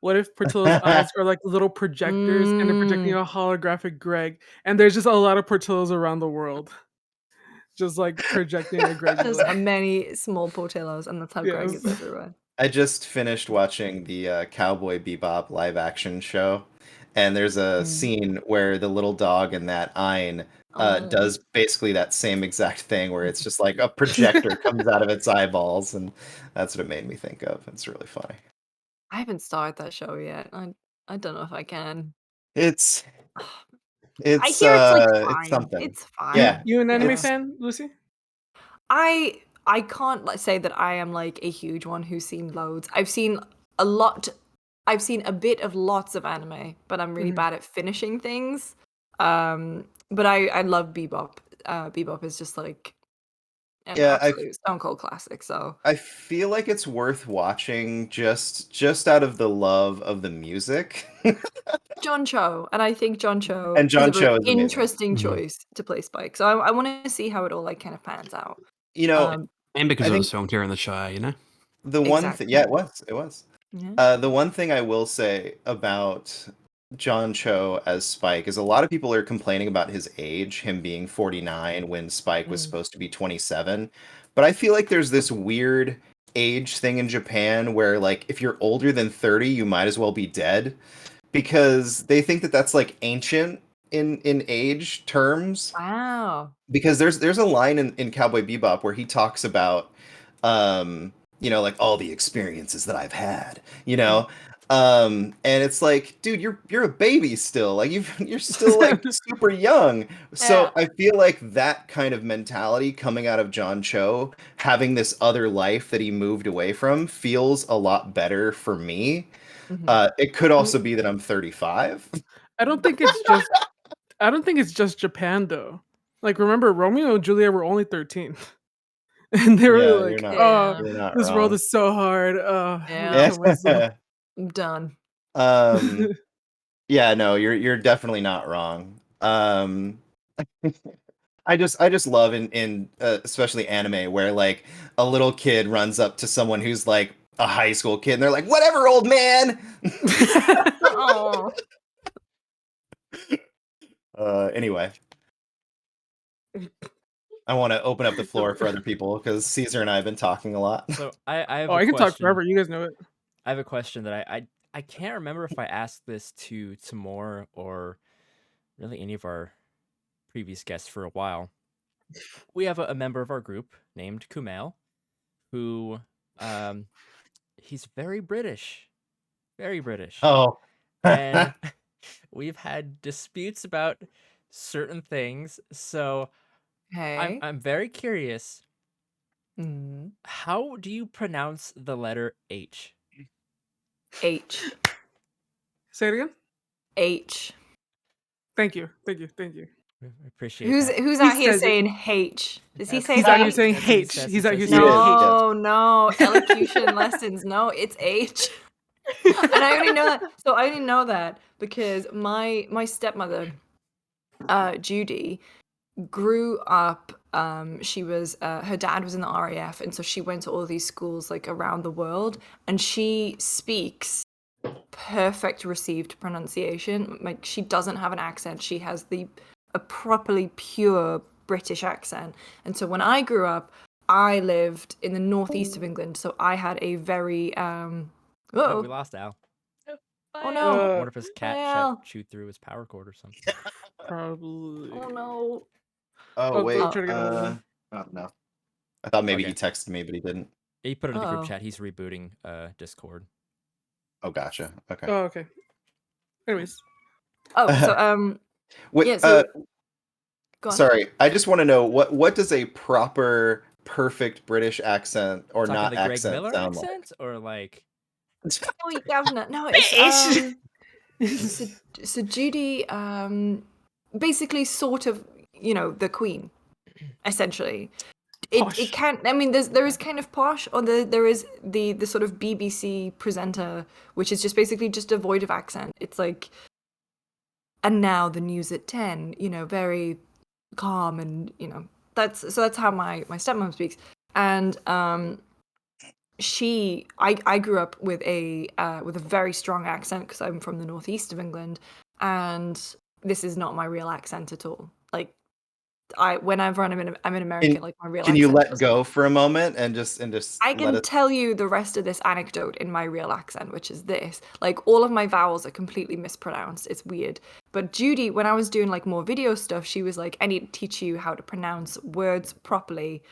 Speaker 2: What if Portillo's eyes are like little projectors and they're projecting a holographic Greg, and there's just a lot of Portillos around the world, just like projecting a Greg.
Speaker 6: There's
Speaker 2: Miller.
Speaker 6: many small Portillos, and that's how Greg is
Speaker 2: Yes.
Speaker 6: everywhere.
Speaker 1: I just finished watching the Cowboy Bebop live action show, and there's a scene where the little dog in that Ein does basically that same exact thing, where it's just like a projector comes out of its eyeballs, and that's what it made me think of. It's really funny.
Speaker 6: I haven't started that show yet. I don't know if I can.
Speaker 1: It's
Speaker 6: I hear it's like fine.
Speaker 1: it's something.
Speaker 6: It's fine.
Speaker 1: Yeah.
Speaker 2: You an anime
Speaker 1: It's-
Speaker 2: fan, Lucy?
Speaker 6: I can't say that I am like a huge one who's seen loads. I've seen a lot. I've seen a bit of lots of anime, but I'm really bad at finishing things. But I love Bebop. Bebop is just like an absolute stone cold classic. So
Speaker 1: I feel like it's worth watching just out of the love of the music.
Speaker 6: John Cho, and I think John Cho
Speaker 1: And John
Speaker 6: is a
Speaker 1: Cho
Speaker 6: really
Speaker 1: is amazing.
Speaker 6: interesting choice to play Spike. So I want to see how it all like kind of pans out.
Speaker 1: You know,
Speaker 5: And because
Speaker 1: I
Speaker 5: it
Speaker 1: think
Speaker 5: was filmed here in the Shire, you know?
Speaker 1: the one thing,
Speaker 6: Exactly.
Speaker 1: yeah, it was.
Speaker 6: Yeah.
Speaker 1: The one thing I will say about John Cho as Spike is a lot of people are complaining about his age, him being 49 when Spike was
Speaker 6: Mm.
Speaker 1: supposed to be 27. But I feel like there's this weird age thing in Japan where, like, if you're older than 30, you might as well be dead because they think that that's like ancient in age terms.
Speaker 6: Wow.
Speaker 1: Because there's a line in Cowboy Bebop where he talks about like all the experiences that I've had, and it's like, dude, you're a baby still, like you're still like super young. So
Speaker 6: Yeah.
Speaker 1: I feel like that kind of mentality coming out of John Cho, having this other life that he moved away from, feels a lot better for me.
Speaker 6: Mhm.
Speaker 1: It could also be that I'm 35.
Speaker 2: I don't think it's just Japan though. Like, remember, Romeo and Juliet were only 13. And they were
Speaker 1: Yeah,
Speaker 2: like, "Oh,
Speaker 6: Yeah.
Speaker 1: you're not
Speaker 2: this world
Speaker 1: wrong.
Speaker 2: is so hard. I'm gonna
Speaker 6: Yeah.
Speaker 2: kill myself."
Speaker 6: I'm done.
Speaker 1: um Yeah, no, you're definitely not wrong. I just love in especially anime where like a little kid runs up to someone who's like a high school kid and they're like, "Whatever, old man."
Speaker 6: Oh.
Speaker 1: Anyway, I want to open up the floor for other people because Caesar and I have been talking a lot.
Speaker 4: So I have
Speaker 2: Oh,
Speaker 4: a
Speaker 2: I can talk
Speaker 4: question.
Speaker 2: forever. You guys know it.
Speaker 4: I have a question that I can't remember if I asked this to Tamor or really any of our previous guests for a while. We have a member of our group named Kumail, who he's very British. Very British.
Speaker 1: Oh.
Speaker 4: And we've had disputes about certain things. So
Speaker 6: Okay.
Speaker 4: I'm very curious.
Speaker 6: Mm.
Speaker 4: How do you pronounce the letter H?
Speaker 6: H.
Speaker 2: Say it again.
Speaker 6: H.
Speaker 2: Thank you.
Speaker 4: I appreciate
Speaker 6: Who's
Speaker 4: that.
Speaker 6: who's
Speaker 2: He
Speaker 6: out here
Speaker 2: says it.
Speaker 6: saying H? Does he
Speaker 4: That's-
Speaker 6: say
Speaker 2: He's out here
Speaker 6: H?
Speaker 2: saying
Speaker 4: That's what he
Speaker 2: H.
Speaker 4: says.
Speaker 2: He's
Speaker 4: He
Speaker 2: out here
Speaker 4: says
Speaker 2: saying
Speaker 1: H.
Speaker 2: H.
Speaker 6: No, elocution lessons. No, it's H. And I only know that. So I only know that because my stepmother, Judy, grew up. She was her dad was in the RAF, and so she went to all these schools like around the world, and she speaks perfect received pronunciation. Like, she doesn't have an accent. She has a properly pure British accent. And so when I grew up, I lived in the northeast of England, so I had a very
Speaker 4: Oh,
Speaker 6: oh
Speaker 4: we lost Al.
Speaker 6: oh no.
Speaker 4: I
Speaker 2: Uh,
Speaker 4: wonder if his cat
Speaker 6: Al.
Speaker 4: chewed through his power cord or something.
Speaker 2: Probably.
Speaker 6: Oh no.
Speaker 1: Oh,
Speaker 2: Go
Speaker 1: wait.
Speaker 2: try to get hold of him.
Speaker 1: Oh no. I thought maybe he
Speaker 4: Okay.
Speaker 1: texted me, but he didn't.
Speaker 4: He put it in the group
Speaker 6: Uh-oh.
Speaker 4: chat. He's rebooting Discord.
Speaker 1: Oh, gotcha. Okay.
Speaker 2: Oh, okay. Anyways,
Speaker 6: Oh, so
Speaker 1: Wait,
Speaker 6: yeah, so go on.
Speaker 1: sorry. I just want to know what does a proper, perfect British accent or
Speaker 4: Talking
Speaker 1: not
Speaker 4: the Greg
Speaker 1: accent
Speaker 4: Miller
Speaker 1: sound
Speaker 4: accent or like
Speaker 6: Oh, you governor. No, it's so Judy basically sort of, the queen, essentially.
Speaker 2: Posh.
Speaker 6: It can't. I mean, there is kind of posh, or there is the sort of BBC presenter, which is just basically just devoid of accent. It's like, and now the news at 10. Very calm, and that's how my stepmom speaks. And I grew up with a very strong accent because I'm from the northeast of England, and this is not my real accent at all. Like, whenever I'm in America, like, my real
Speaker 1: Can
Speaker 6: accent.
Speaker 1: you let
Speaker 6: doesn't-
Speaker 1: go for a moment and just
Speaker 6: I
Speaker 1: let
Speaker 6: can
Speaker 1: us?
Speaker 6: tell you the rest of this anecdote in my real accent, which is this. Like, all of my vowels are completely mispronounced. It's weird. But Judy, when I was doing like more video stuff, she was like, I need to teach you how to pronounce words properly.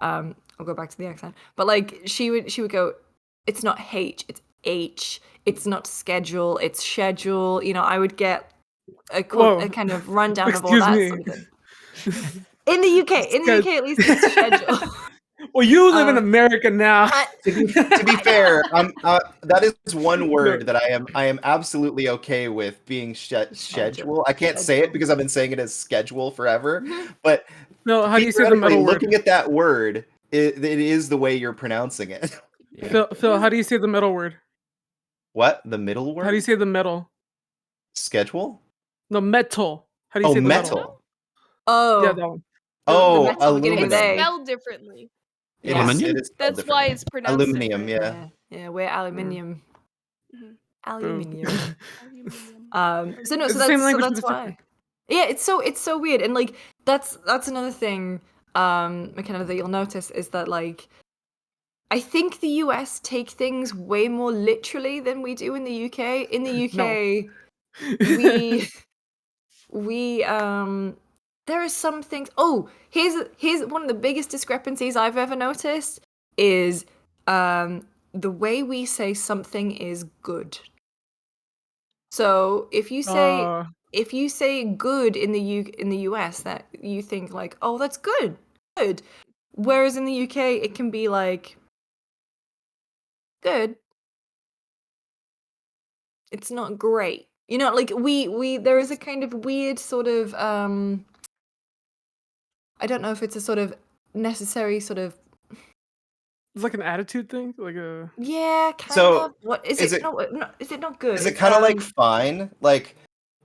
Speaker 6: I'll go back to the accent. But like, she would go, it's not H, it's H. It's not schedule, it's schedule. I would get a
Speaker 2: Whoa.
Speaker 6: kind of rundown of all
Speaker 2: Excuse
Speaker 6: that
Speaker 2: me.
Speaker 6: sort of thing. In the UK at least, it's schedule.
Speaker 2: Well, you live in
Speaker 6: Um,
Speaker 2: America now.
Speaker 1: To be fair, that is one word
Speaker 2: No.
Speaker 1: that I am absolutely okay with being schedule. I can't say it
Speaker 6: Schedule.
Speaker 1: because I've been saying it as schedule forever. But
Speaker 2: No, how do you say the
Speaker 1: theoretically,
Speaker 2: metal word?
Speaker 1: looking at that word, it is the way you're pronouncing it.
Speaker 4: yeah.
Speaker 2: Phil, how do you say the metal word?
Speaker 1: What? The middle word?
Speaker 2: How do you say the metal?
Speaker 1: Schedule?
Speaker 2: No, metal. How do you
Speaker 1: Oh,
Speaker 2: say the
Speaker 1: metal.
Speaker 2: metal?
Speaker 6: Oh,
Speaker 2: Yeah, that one.
Speaker 6: the
Speaker 1: Oh,
Speaker 6: metal beginning with
Speaker 7: It's
Speaker 1: aluminum.
Speaker 6: A.
Speaker 7: spelled differently.
Speaker 1: It
Speaker 6: Yeah.
Speaker 1: is.
Speaker 5: Aluminium?
Speaker 1: It is spelled
Speaker 7: That's why
Speaker 1: differently.
Speaker 7: it's pronounced
Speaker 1: Aluminium.
Speaker 7: different.
Speaker 1: Yeah.
Speaker 6: Yeah, we're aluminium.
Speaker 7: Mhm.
Speaker 6: Aluminium.
Speaker 7: Aluminium.
Speaker 6: So no,
Speaker 2: It's
Speaker 6: so
Speaker 2: the same
Speaker 6: that's
Speaker 2: language, but it's
Speaker 6: why.
Speaker 2: different.
Speaker 6: Yeah, it's so weird, and like that's another thing, McKenna, that you'll notice is that like I think the US take things way more literally than we do in the UK. In the
Speaker 2: No.
Speaker 6: UK, we there are some things. Oh, here's one of the biggest discrepancies I've ever noticed is the way we say something is good. So if you say good in the US, that you think like, oh, that's good, good. Whereas in the UK, it can be like good. It's not great. You know, like we there is a kind of weird sort of I don't know if it's a sort of necessary sort of
Speaker 2: It's like an attitude thing, like a.
Speaker 6: yeah, kind
Speaker 1: So,
Speaker 6: of. What is
Speaker 1: is
Speaker 6: it?
Speaker 1: it
Speaker 6: No, is it not good?
Speaker 1: is it
Speaker 6: It's
Speaker 1: kind of like fine? Like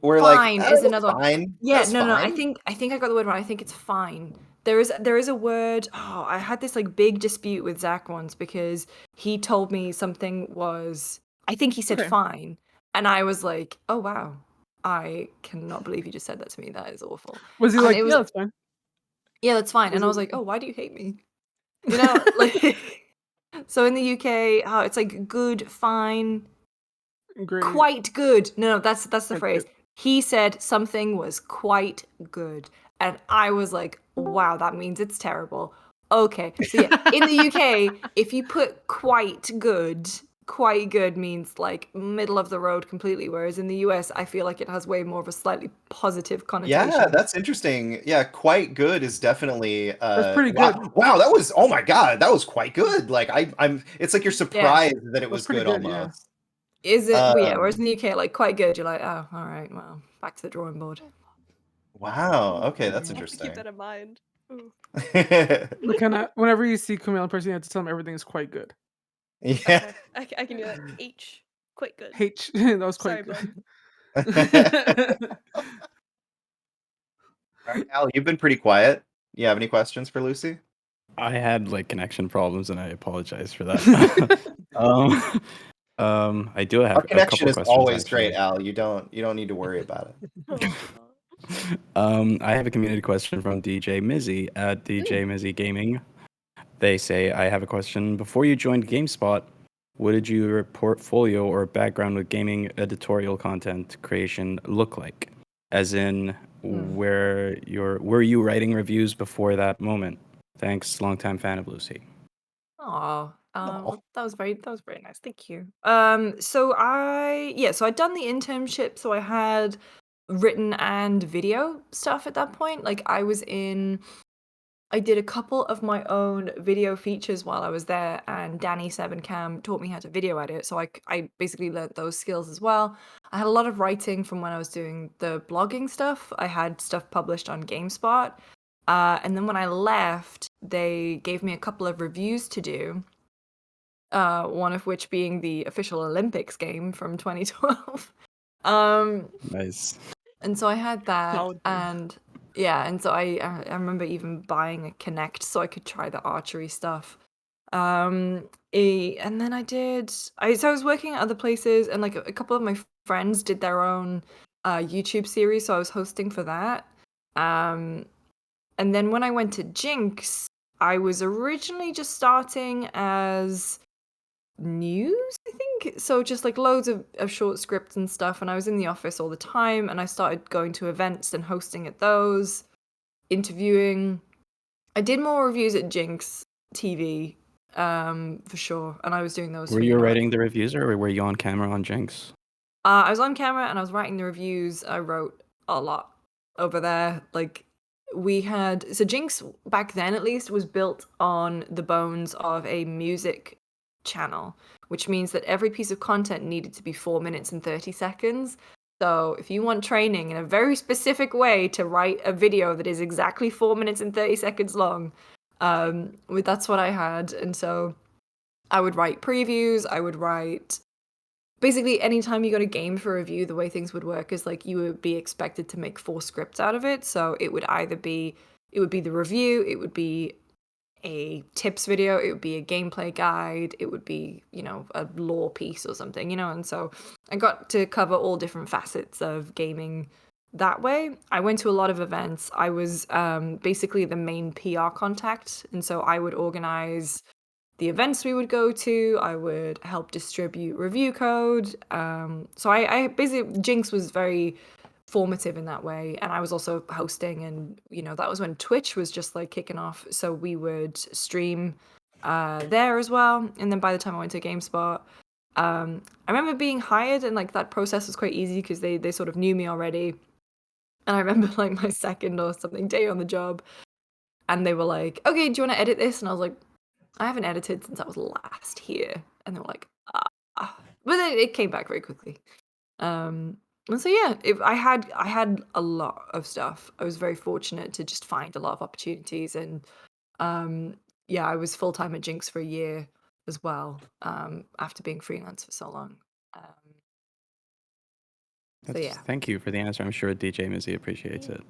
Speaker 1: we're like,
Speaker 6: fine
Speaker 1: oh,
Speaker 6: is
Speaker 1: that's
Speaker 6: another one.
Speaker 1: fine.
Speaker 6: Yeah,
Speaker 1: That's
Speaker 6: no. I
Speaker 1: fine.
Speaker 6: think I got the word wrong. I think it's fine. There is a word. Oh, I had this like big dispute with Zach once because he told me something was. I think he said
Speaker 2: Okay.
Speaker 6: fine, and I was like, oh wow, I cannot believe you just said that to me. That is awful.
Speaker 2: Was he
Speaker 6: And
Speaker 2: like,
Speaker 6: it was
Speaker 2: yeah, that's fine.
Speaker 6: yeah, that's fine. And I was like, oh, why do you hate me? You know, like. So in the UK, oh, it's like good, fine,
Speaker 2: Great.
Speaker 6: quite good. No, that's the
Speaker 2: Quite
Speaker 6: phrase.
Speaker 2: good.
Speaker 6: He said something was quite good, and I was like, "Wow, that means it's terrible." Okay, so yeah, in the UK, if you put quite good means like middle of the road completely. Whereas in the US, I feel like it has way more of a slightly positive connotation.
Speaker 1: Yeah, that's interesting. Yeah, quite good is definitely
Speaker 2: That's pretty
Speaker 1: wow,
Speaker 2: good.
Speaker 1: wow, that was, oh my God, that was quite good. Like I'm it's like you're surprised that it
Speaker 2: That's
Speaker 1: was
Speaker 2: pretty
Speaker 1: good
Speaker 2: good, yeah.
Speaker 1: almost.
Speaker 6: Is it? But yeah, whereas
Speaker 1: Um,
Speaker 6: in the UK, like quite good, you're like, oh, all right, well, back to the drawing board.
Speaker 1: wow, okay, that's
Speaker 7: I'll have to keep
Speaker 1: interesting.
Speaker 7: that in mind. Ooh.
Speaker 2: McKenna, whenever you see Camille in person, you have to tell him everything is quite good.
Speaker 1: Yeah.
Speaker 7: Okay, I can do that. H. Quite good.
Speaker 2: H. That was
Speaker 7: Sorry,
Speaker 2: quite
Speaker 7: bud.
Speaker 2: good.
Speaker 1: All right, Al, you've been pretty quiet. You have any questions for Lucy?
Speaker 3: I had like connection problems, and I apologize for that. I do have
Speaker 1: Our
Speaker 3: a
Speaker 1: connection
Speaker 3: couple
Speaker 1: is
Speaker 3: questions
Speaker 1: always
Speaker 3: actually.
Speaker 1: great, Al. You don't need to worry about it.
Speaker 3: I have a community question from DJ Mizzy at DJ Mizzy Gaming. They say, I have a question. Before you joined GameSpot, what did your portfolio or background with gaming editorial content creation look like? As in, were you writing reviews before that moment? Thanks, longtime fan of Lucy.
Speaker 6: Oh,
Speaker 1: Aw.
Speaker 6: that was very nice. Thank you. So I'd done the internship, so I had written and video stuff at that point. Like I did a couple of my own video features while I was there, and Danny Sevencam taught me how to video edit. So I basically learnt those skills as well. I had a lot of writing from when I was doing the blogging stuff. I had stuff published on GameSpot. And then when I left, they gave me a couple of reviews to do. One of which being the official Olympics game from 2012.
Speaker 3: Nice.
Speaker 6: And so I had that,
Speaker 2: Solid game.
Speaker 6: and yeah, and so I remember even buying a Kinect so I could try the archery stuff. And then I was working at other places, and like a couple of my friends did their own YouTube series, so I was hosting for that. And then when I went to Jinx, I was originally just starting as news, I think. So just like loads of short scripts and stuff. And I was in the office all the time, and I started going to events and hosting at those, interviewing. I did more reviews at Jinx TV, for sure. And I was doing those
Speaker 3: Were
Speaker 6: for,
Speaker 3: you
Speaker 6: like,
Speaker 3: writing the reviews, or were you on camera on Jinx?
Speaker 6: I was on camera and I was writing the reviews. I wrote a lot over there. Like so Jinx back then at least was built on the bones of a music channel, which means that every piece of content needed to be 4 minutes and 30 seconds. So if you want training in a very specific way to write a video that is exactly 4 minutes and 30 seconds long, that's what I had. And so I would write previews, I would write basically anytime you got a game for review, the way things would work is like you would be expected to make 4 scripts out of it. So it would be the review, it would be a tips video, it would be a gameplay guide, it would be, a lore piece or something, and so I got to cover all different facets of gaming that way. I went to a lot of events. I was basically the main PR contact, and so I would organize the events we would go to. I would help distribute review code. So I basically, Jinx was very formative in that way, and I was also hosting, and that was when Twitch was just like kicking off, so we would stream there as well. And then by the time I went to GameSpot, I remember being hired, and like that process was quite easy because they sort of knew me already. And I remember like my second or something day on the job, and they were like, okay, do you want to edit this? And I was like, I haven't edited since I was last here. And they were like, but then it came back very quickly. And so yeah, I had a lot of stuff. I was very fortunate to just find a lot of opportunities, and yeah, I was full time at Jinx for a year as well, after being freelance for so long. So yeah.
Speaker 3: Thank you for the answer. I'm sure DJ Mizzy appreciates it.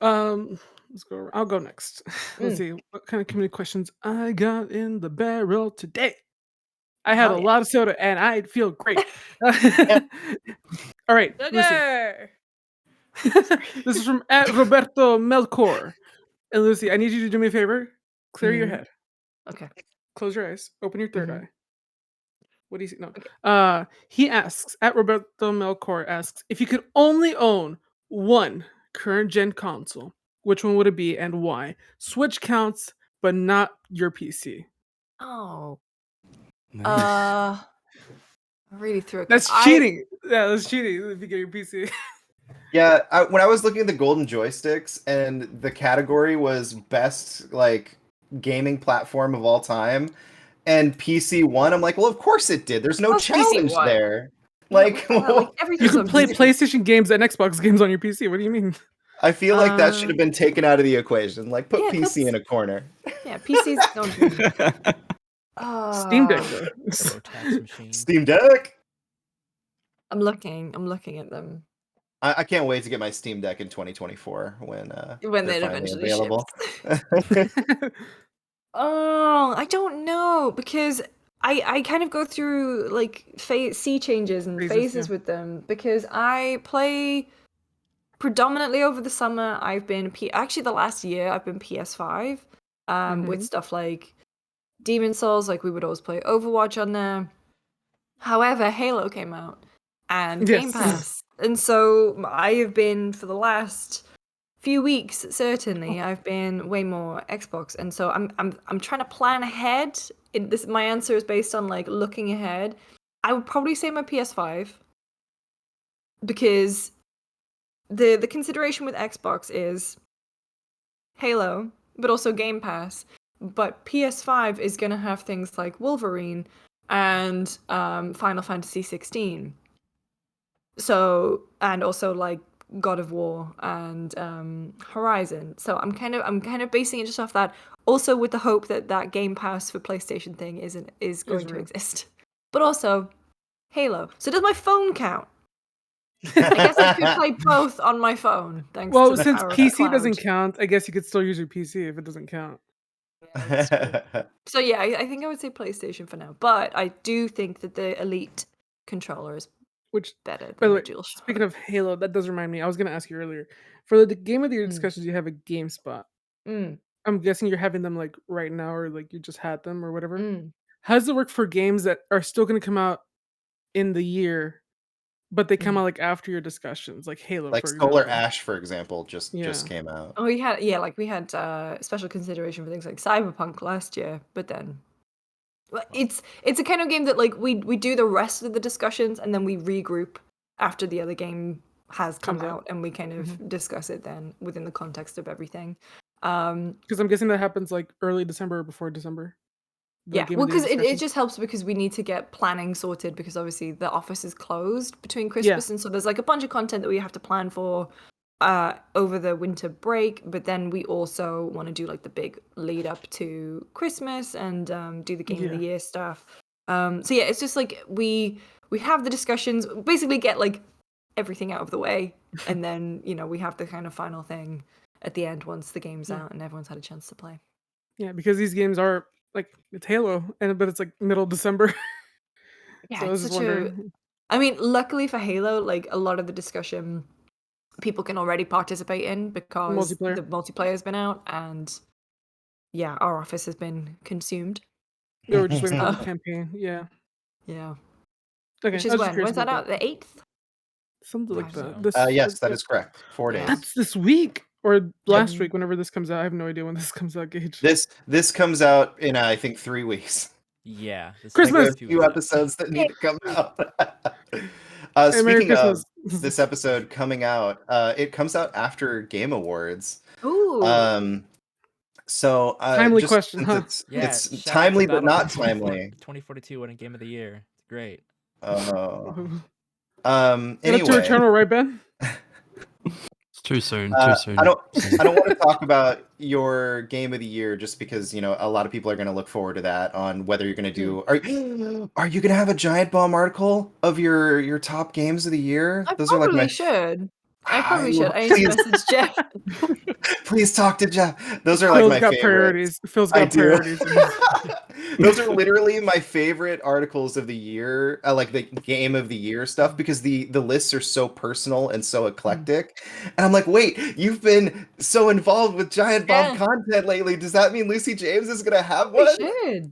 Speaker 2: Let's go. I'll go next. Let's see what kind of community questions I got in the barrel today. I had a lot of soda and I feel great. All right, Lucy.
Speaker 7: Sugar.
Speaker 2: This is from @Roberto Melcor. And Lucy, I need you to do me a favor. Clear your head.
Speaker 6: Okay.
Speaker 2: Close your eyes. Open your third eye. What do you see? No. He asks, @Roberto Melcor asks, if you could only own one current gen console, which one would it be and why? Switch counts, but not your PC.
Speaker 6: Oh.
Speaker 3: Nice.
Speaker 6: I really threw it.
Speaker 2: That's cheating. Yeah, that's cheating if you get your PC.
Speaker 1: Yeah, when I was looking at the golden joysticks and the category was best like gaming platform of all time, and PC won, I'm like, well, of course it did. There's no challenge there. Like,
Speaker 2: you can play PlayStation games and Xbox games on your PC. What do you mean?
Speaker 1: I feel like that should have been taken out of the equation. Like, put PC in a corner.
Speaker 6: Yeah, PC's don't.
Speaker 2: Steam Deck.
Speaker 1: Steam Deck.
Speaker 6: I'm looking at them.
Speaker 1: I can't wait to get my Steam Deck in 2024 when
Speaker 6: it eventually available. Oh, I don't know, because I kind of go through like sea changes and phases with them, because I play predominantly over the summer. I've been actually the last year I've been PS5 with stuff like Demon Souls. Like we would always play Overwatch on there. However, Halo came out and Game Pass, and so I have been for the last few weeks, certainly, I've been way more Xbox, and so I'm trying to plan ahead. My answer is based on like looking ahead. I would probably say my PS5, because the consideration with Xbox is Halo, but also Game Pass. But PS5 is gonna have things like Wolverine and Final Fantasy 16. So, and also like God of War and Horizon. So I'm kind of basing it just off that. Also with the hope that Game Pass for PlayStation thing is going to exist. But also Halo. So does my phone count? I guess I could play both on my phone. Thanks.
Speaker 2: Well,
Speaker 6: to
Speaker 2: since PC doesn't count, I guess you could still use your PC if it doesn't count.
Speaker 6: Yeah, so yeah, I think I would say PlayStation for now. But I do think that the Elite controller is better.
Speaker 2: By the way, speaking of Halo, that does remind me. I was going to ask you earlier. For the Game of the Year discussions, you have a GameSpot. I'm guessing you're having them like right now, or like you just had them or whatever. How does it work for games that are still going to come out in the year, but they come out like after your discussions, like Halo,
Speaker 1: like
Speaker 2: for
Speaker 1: Solar
Speaker 2: example.
Speaker 1: Ash, for example, just came out.
Speaker 6: Oh, we had special consideration for things like Cyberpunk last year, but then it's a kind of game that like we do the rest of the discussions and then we regroup after the other game has come out, and we kind of discuss it then within the context of everything.
Speaker 2: Because I'm guessing that happens like early December or before December.
Speaker 6: Yeah, well, because it just helps because we need to get planning sorted, because obviously the office is closed between Christmas, and so there's like a bunch of content that we have to plan for over the winter break, but then we also want to do like the big lead up to Christmas and do the Game of the Year stuff. So yeah, it's just like we have the discussions, basically get like everything out of the way, and then we have the kind of final thing at the end once the game's out and everyone's had a chance to play.
Speaker 2: Yeah, because these games are like it's Halo, but it's like middle of December.
Speaker 6: Yeah,
Speaker 2: So I was
Speaker 6: it's
Speaker 2: just
Speaker 6: such a.
Speaker 2: wondering.
Speaker 6: I mean, luckily for Halo, like a lot of the discussion people can already participate in because
Speaker 2: Multiplayer.
Speaker 6: the multiplayer's been out, and yeah, our office has been consumed.
Speaker 2: They were just waiting for
Speaker 6: Oh.
Speaker 2: the campaign. Yeah.
Speaker 6: Yeah.
Speaker 2: Okay.
Speaker 6: Which
Speaker 2: I
Speaker 6: is
Speaker 2: was just
Speaker 6: when?
Speaker 2: curious
Speaker 6: When's that
Speaker 2: about
Speaker 6: out? The 8th?
Speaker 2: Something like
Speaker 6: Five
Speaker 2: that.
Speaker 6: zero.
Speaker 2: This.
Speaker 1: Yes, that is correct. 4
Speaker 6: Yeah.
Speaker 1: days.
Speaker 2: That's this week or last
Speaker 6: Yep.
Speaker 2: week. Whenever this comes out, I have no idea when this comes out. Gage.
Speaker 1: This comes out in I think 3 weeks.
Speaker 4: Yeah. This
Speaker 2: Christmas!
Speaker 1: Like
Speaker 4: is
Speaker 1: a
Speaker 4: few
Speaker 1: few
Speaker 4: weeks out.
Speaker 1: episodes that need to come out.
Speaker 2: Hey, Merry
Speaker 1: Speaking of
Speaker 2: Christmas.
Speaker 1: this episode coming out, it comes out after Game Awards.
Speaker 6: Ooh.
Speaker 2: Timely
Speaker 1: just
Speaker 2: question,
Speaker 1: since
Speaker 2: huh?
Speaker 4: Yeah,
Speaker 1: it's
Speaker 4: shout out to
Speaker 1: timely but not
Speaker 4: Battlefield
Speaker 1: timely.
Speaker 4: 2042 winning Game of the Year. It's great.
Speaker 1: Oh.
Speaker 2: Get up to
Speaker 1: Anyway,
Speaker 2: Eternal, right, Ben?
Speaker 5: It's too soon.
Speaker 1: I
Speaker 5: Soon.
Speaker 1: don't want to talk about your game of the year just because a lot of people are going to look forward to that on whether you're going to do. Are you going to have a giant bomb article of your top games of the year?
Speaker 6: I
Speaker 1: Those are like
Speaker 6: probably
Speaker 1: my.
Speaker 6: should. I probably
Speaker 1: I
Speaker 6: should.
Speaker 1: will-
Speaker 6: I need to
Speaker 1: please.
Speaker 6: message Jeff.
Speaker 1: Please talk to Jeff. Those are like
Speaker 2: Phil's
Speaker 1: my
Speaker 2: got
Speaker 1: favorites.
Speaker 2: priorities. Phil's
Speaker 1: I
Speaker 2: got
Speaker 1: do.
Speaker 2: priorities.
Speaker 1: Those are literally my favorite articles of the year, like the game of the year stuff, because the lists are so personal and so eclectic. And I'm like, wait, you've been so involved with Giant Bomb
Speaker 6: Yeah.
Speaker 1: content lately. Does that mean Lucy James is gonna have
Speaker 6: We
Speaker 1: one?
Speaker 6: should.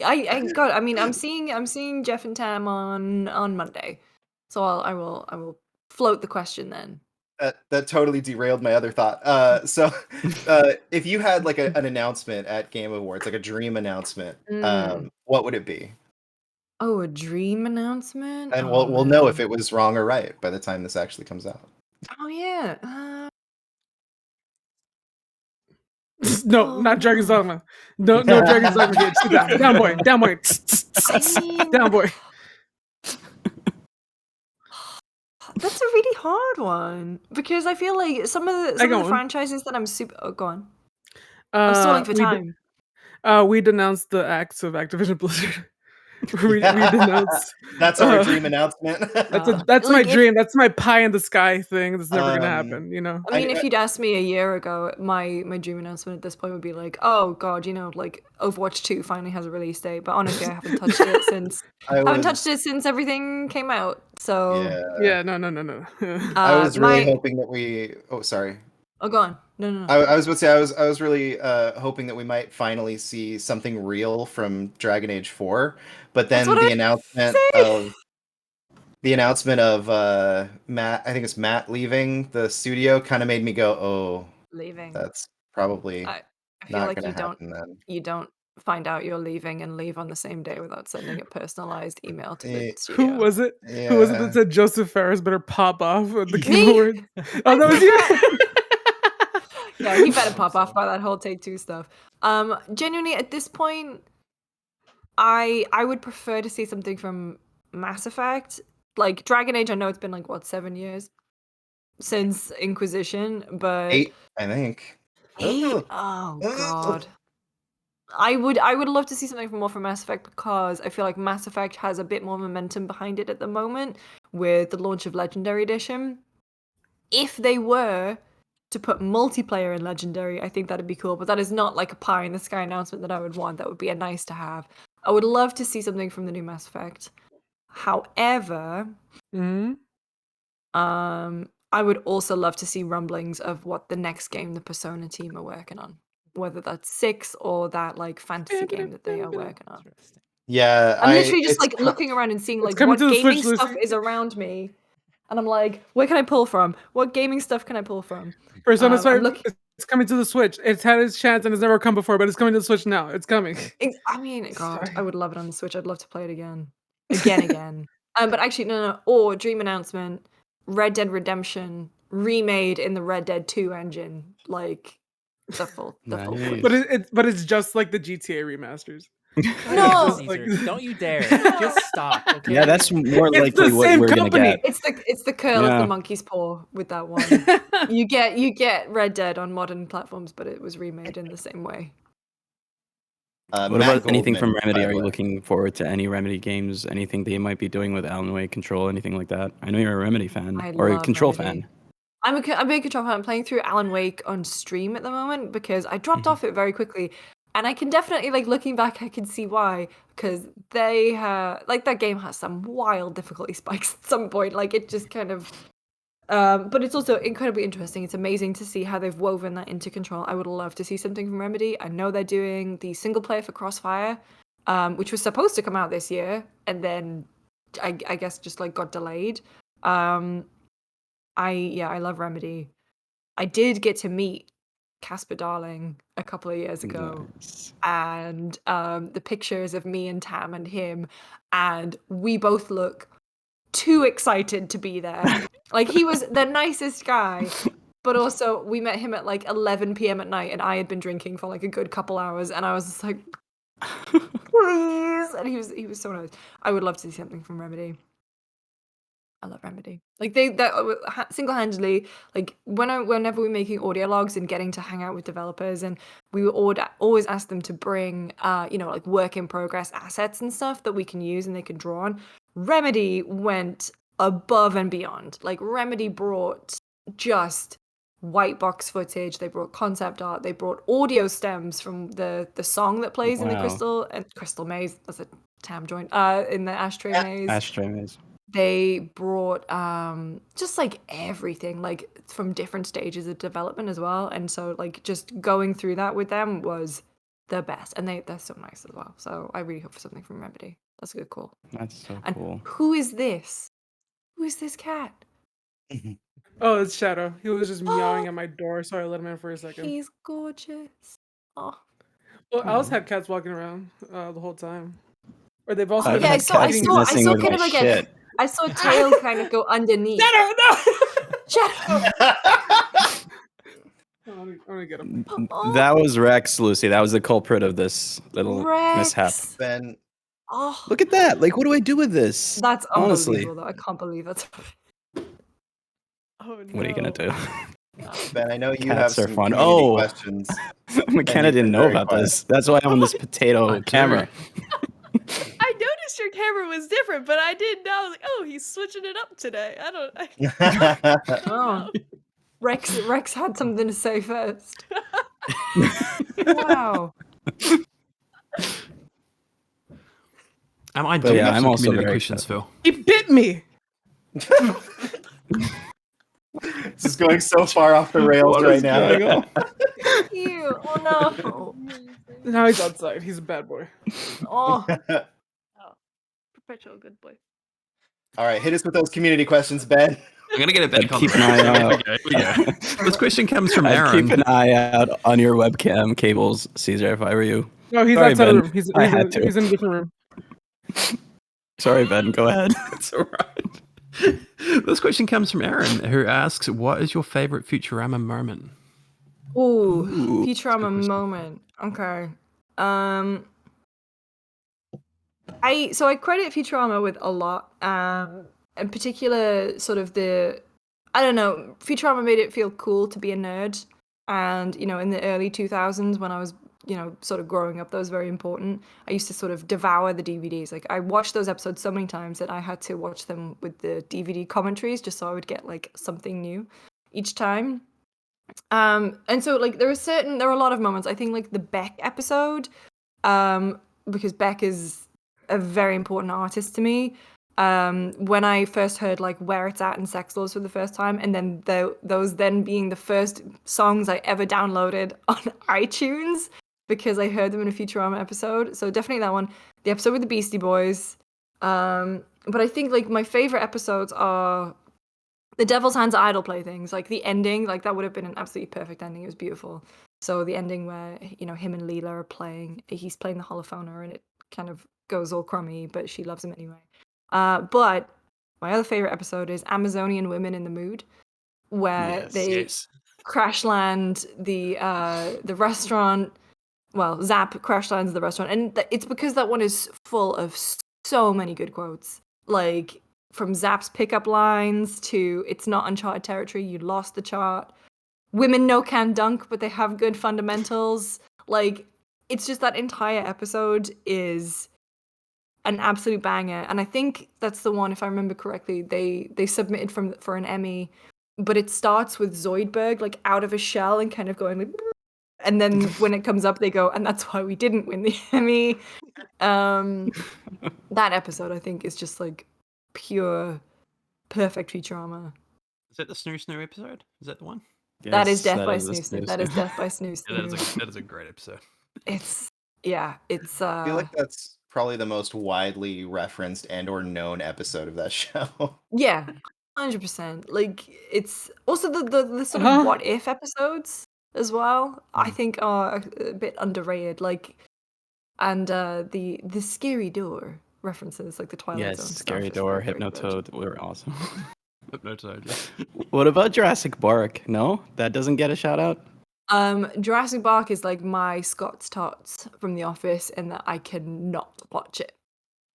Speaker 6: I mean, I'm seeing Jeff and Tam on Monday, so I will float the question then.
Speaker 1: That totally derailed my other thought. If you had like an announcement at Game Awards, like a dream announcement, what would it be?
Speaker 6: Oh, a dream announcement?
Speaker 1: And
Speaker 6: Oh,
Speaker 1: we'll know if
Speaker 6: man.
Speaker 1: it was wrong or right by the time this actually comes out.
Speaker 6: Oh yeah.
Speaker 2: No, not Dragon's Dogma. No, Dragon's Dogma. Gage. Sit down. Down, boy. Down, boy.
Speaker 6: I mean,
Speaker 2: Down, boy.
Speaker 6: that's a really hard one because I feel like some of the franchises that I'm super. Oh, go on. I'm stalling for time.
Speaker 2: We denounced the acts of Activision Blizzard. we denounced.
Speaker 1: That's our dream announcement.
Speaker 2: That's my dream. That's my pie in the sky thing. That's never gonna happen.
Speaker 6: I mean, if you'd asked me a year ago, my dream announcement at this point would be like, oh god, like Overwatch 2 finally has a release date. But honestly, I haven't touched it since. I haven't touched it since everything came out. So
Speaker 2: yeah, no.
Speaker 1: I was really hoping that we. Oh, sorry.
Speaker 6: Oh, go on. No.
Speaker 1: I was about to say I was really hoping that we might finally see something real from Dragon Age 4, but then the announcement of Matt, I think it's Matt leaving the studio, kind of made me go, oh,
Speaker 6: leaving.
Speaker 1: That's probably
Speaker 6: I feel
Speaker 1: not
Speaker 6: like
Speaker 1: going to happen then.
Speaker 6: you don't find out you're leaving and leave on the same day without sending a personalized email to the
Speaker 2: Who
Speaker 6: studio.
Speaker 2: was it?
Speaker 1: Yeah.
Speaker 2: Who was it that said Joseph Ferris better pop off at the Game
Speaker 6: Me?
Speaker 2: Awards? Oh, that was you.
Speaker 6: Yeah, he better pop off by that whole Take-Two stuff. Genuinely, at this point, I would prefer to see something from Mass Effect. Like Dragon Age, I know it's been like 7 years since Inquisition, but
Speaker 1: 8, I think.
Speaker 6: 8? Oh god. I would love to see something more from Mass Effect because I feel like Mass Effect has a bit more momentum behind it at the moment with the launch of Legendary Edition. If they were to put multiplayer in Legendary, I think that'd be cool, but that is not like a pie in the sky announcement that I would want. That would be a nice to have. I would love to see something from the new Mass Effect. However, I would also love to see rumblings of what the next game the Persona team are working on. Whether that's 6 or that like fantasy game that they are working on.
Speaker 1: Yeah,
Speaker 6: I'm literally just like looking around and seeing like what gaming stuff is around me. And I'm like, where can I pull from? What gaming stuff can I pull from?
Speaker 2: Persona 5, it's coming to the Switch. It's had its chance and it's never come before, but it's coming to the Switch now. It's coming.
Speaker 6: I mean, God, I would love it on the Switch. I'd love to play it again. Again. But actually, no. Or dream announcement, Red Dead Redemption remade in the Red Dead 2 engine. Like, the full.
Speaker 2: But it's just like the GTA remasters.
Speaker 6: No,
Speaker 4: don't you dare! Just stop. Okay?
Speaker 3: Yeah, that's more likely what we're gonna get.
Speaker 6: It's the curl of the monkey's paw with that one. you get Red Dead on modern platforms, but it was remade in the same way.
Speaker 3: What about anything from Remedy? Are you looking forward to any Remedy games? Anything they might be doing with Alan Wake Control? Anything like that? I know you're a Remedy fan or a Control fan.
Speaker 6: I'm a big control fan. I'm playing through Alan Wake on stream at the moment because I dropped off it very quickly, and I can definitely, like, looking back, I can see why, because they like, that game has some wild difficulty spikes at some point. Like, it just kind of but it's also incredibly interesting. It's amazing to see how they've woven that into Control. I would love to see something from Remedy. I know they're doing the single player for Crossfire, which was supposed to come out this year, and then I guess just like got delayed. I love Remedy. I did get to meet Casper Darling a couple of years ago,
Speaker 3: Nice.
Speaker 6: and the pictures of me and Tam and him, and we both look too excited to be there. Like, he was the nicest guy, but also we met him at like 11 p.m. at night, and I had been drinking for like a good couple hours, and I was just like, please. And he was so nice. I would love to see something from Remedy. I love Remedy. Like, that single-handedly, like, whenever we're making audio logs and getting to hang out with developers, and we would always ask them to bring like, work in progress assets and stuff that we can use and they can draw on. Remedy went above and beyond. Like, Remedy brought just white box footage, they brought concept art, they brought audio stems from the song that plays in the
Speaker 3: Wow.
Speaker 6: Crystal Maze. That's a Tam joint. In the Ashtray Maze.
Speaker 3: Ashtray Maze.
Speaker 6: They brought just like everything, like, from different stages of development as well. And so, like, just going through that with them was the best. And they're so nice as well. So I really hope for something from Remedy. That's a good call.
Speaker 3: That's so
Speaker 6: And
Speaker 3: cool.
Speaker 6: who is this? Who is this cat?
Speaker 2: Oh, it's Shadow. He was just meowing
Speaker 6: Oh,
Speaker 2: at my door, so I let him in for a second.
Speaker 6: he's gorgeous. Oh.
Speaker 2: Well, Alice
Speaker 3: Aw.
Speaker 2: had cats walking around the whole time. Or they've also
Speaker 6: Oh,
Speaker 3: I've
Speaker 2: been
Speaker 6: yeah, I
Speaker 3: had
Speaker 6: saw
Speaker 3: cats
Speaker 2: eating
Speaker 3: messing with
Speaker 6: kind
Speaker 3: my
Speaker 6: of like
Speaker 3: shit.
Speaker 6: I saw a tail kind of go underneath.
Speaker 2: Shadow, no!
Speaker 6: Shadow.
Speaker 2: I'm gonna get him.
Speaker 6: Oh,
Speaker 3: That was Rex, Lucy. That was the culprit of this little mishap.
Speaker 6: Rex.
Speaker 1: Ben,
Speaker 6: Oh,
Speaker 3: Look at that. Like, what do I do with this?
Speaker 6: that's
Speaker 3: Honestly,
Speaker 6: unbelievable, though. I can't believe that's.
Speaker 7: Oh no.
Speaker 3: what are you gonna do?
Speaker 1: Ben, I know you have
Speaker 3: Cats are
Speaker 1: some
Speaker 3: fun.
Speaker 1: community
Speaker 3: Oh,
Speaker 1: questions.
Speaker 3: McKenna
Speaker 1: you've
Speaker 3: didn't
Speaker 1: been
Speaker 3: know
Speaker 1: very
Speaker 3: about
Speaker 1: quiet.
Speaker 3: this. That's why I'm on this potato
Speaker 5: I do.
Speaker 3: camera.
Speaker 7: I noticed your camera was different, but I didn't know. I was like, oh, he's switching it up today. I don't
Speaker 6: Oh,
Speaker 7: know.
Speaker 6: Rex had something to say first. Wow.
Speaker 5: I
Speaker 3: But
Speaker 5: do
Speaker 3: yeah,
Speaker 5: have
Speaker 3: I'm
Speaker 5: some
Speaker 3: also
Speaker 5: community
Speaker 3: very
Speaker 5: questions,
Speaker 3: excited.
Speaker 5: Phil.
Speaker 2: He bit me!
Speaker 1: This is going so far off the rails
Speaker 3: What
Speaker 1: right
Speaker 3: is
Speaker 1: now.
Speaker 3: going on?
Speaker 6: Ew. Oh no.
Speaker 2: Now he's outside. He's a bad boy.
Speaker 6: Oh.
Speaker 7: Oh, perpetual good boy.
Speaker 1: All right, hit us with those community questions, Ben.
Speaker 5: I'm gonna get it back on
Speaker 3: Keep
Speaker 5: the
Speaker 3: an eye
Speaker 5: rails. Here
Speaker 3: out.
Speaker 5: we go. Here we go. This question comes from
Speaker 3: I'd
Speaker 5: Aaron.
Speaker 3: keep an eye out on your webcam cables, Caesar, if I were you.
Speaker 2: No, he's
Speaker 3: Sorry,
Speaker 2: outside the
Speaker 3: Ben.
Speaker 2: room. He's
Speaker 3: I had to.
Speaker 2: in a different room.
Speaker 3: Sorry, Ben. Go ahead.
Speaker 5: It's all right. This question comes from Aaron, who asks, "What is your favorite Futurama moment?"
Speaker 6: Ooh,
Speaker 3: Ooh,
Speaker 6: Futurama
Speaker 5: question.
Speaker 6: moment. Okay. I credit Futurama with a lot. In particular, sort of I don't know, Futurama made it feel cool to be a nerd. And, in the early 2000s when I was, sort of growing up, that was very important. I used to sort of devour the DVDs. Like, I watched those episodes so many times that I had to watch them with the DVD commentaries just so I would get, like, something new each time. And so, like, there were a lot of moments. I think, like, the Beck episode, because Beck is a very important artist to me. When I first heard, like, Where It's At and Sex Laws for the first time, and then those then being the first songs I ever downloaded on iTunes because I heard them in a Futurama episode. So definitely that one. The episode with the Beastie Boys. But I think, like, my favorite episodes are the Devil's Hands Idol Playthings. Like, the ending, like, that would have been an absolutely perfect ending. It was beautiful. So the ending where, him and Leela are playing, he's playing the holophoner and it kind of goes all crummy, but she loves him anyway. But my other favorite episode is Amazonian Women in the Mood, where they crash land the restaurant. Well, Zap crash lands the restaurant, and it's because that one is full of so many good quotes, like from Zap's pickup lines to "It's not uncharted territory, you lost the chart." Women no can dunk, but they have good fundamentals. Like, it's just that entire episode is an absolute banger, and I think that's the one, if I remember correctly, they submitted for an Emmy but it starts with Zoidberg like out of a shell and kind of going like, and then when it comes up, they go, and that's why we didn't win the Emmy. That episode, I think, is just like pure, perfect Futurama.
Speaker 5: Is that the Snoo Snoo episode? Is that the one?
Speaker 6: That is
Speaker 3: Yes,
Speaker 6: Death by
Speaker 3: is the
Speaker 6: Snoo Snoo.
Speaker 3: snooze.
Speaker 6: That is Death by Snoo
Speaker 5: Yeah,
Speaker 6: Snoo.
Speaker 5: that is a great episode.
Speaker 6: It's it's
Speaker 1: I feel like that's probably the most widely referenced and or known episode of that show.
Speaker 6: yeah, 100%. Like it's also the sort
Speaker 2: Huh?
Speaker 6: of what if episodes as well. I
Speaker 5: Mm.
Speaker 6: think are a bit underrated. Like and the scary door references like the Twilight
Speaker 3: Yes,
Speaker 6: Zone stuff.
Speaker 3: Scary
Speaker 6: is
Speaker 3: Door,
Speaker 6: very, very good.
Speaker 3: Hypnotoad were awesome.
Speaker 5: Hypnotoad, yeah.
Speaker 3: What about Jurassic Park? No, that doesn't get a shout out.
Speaker 6: Jurassic Park is like my Scott's Tots from The Office, in that I cannot watch it.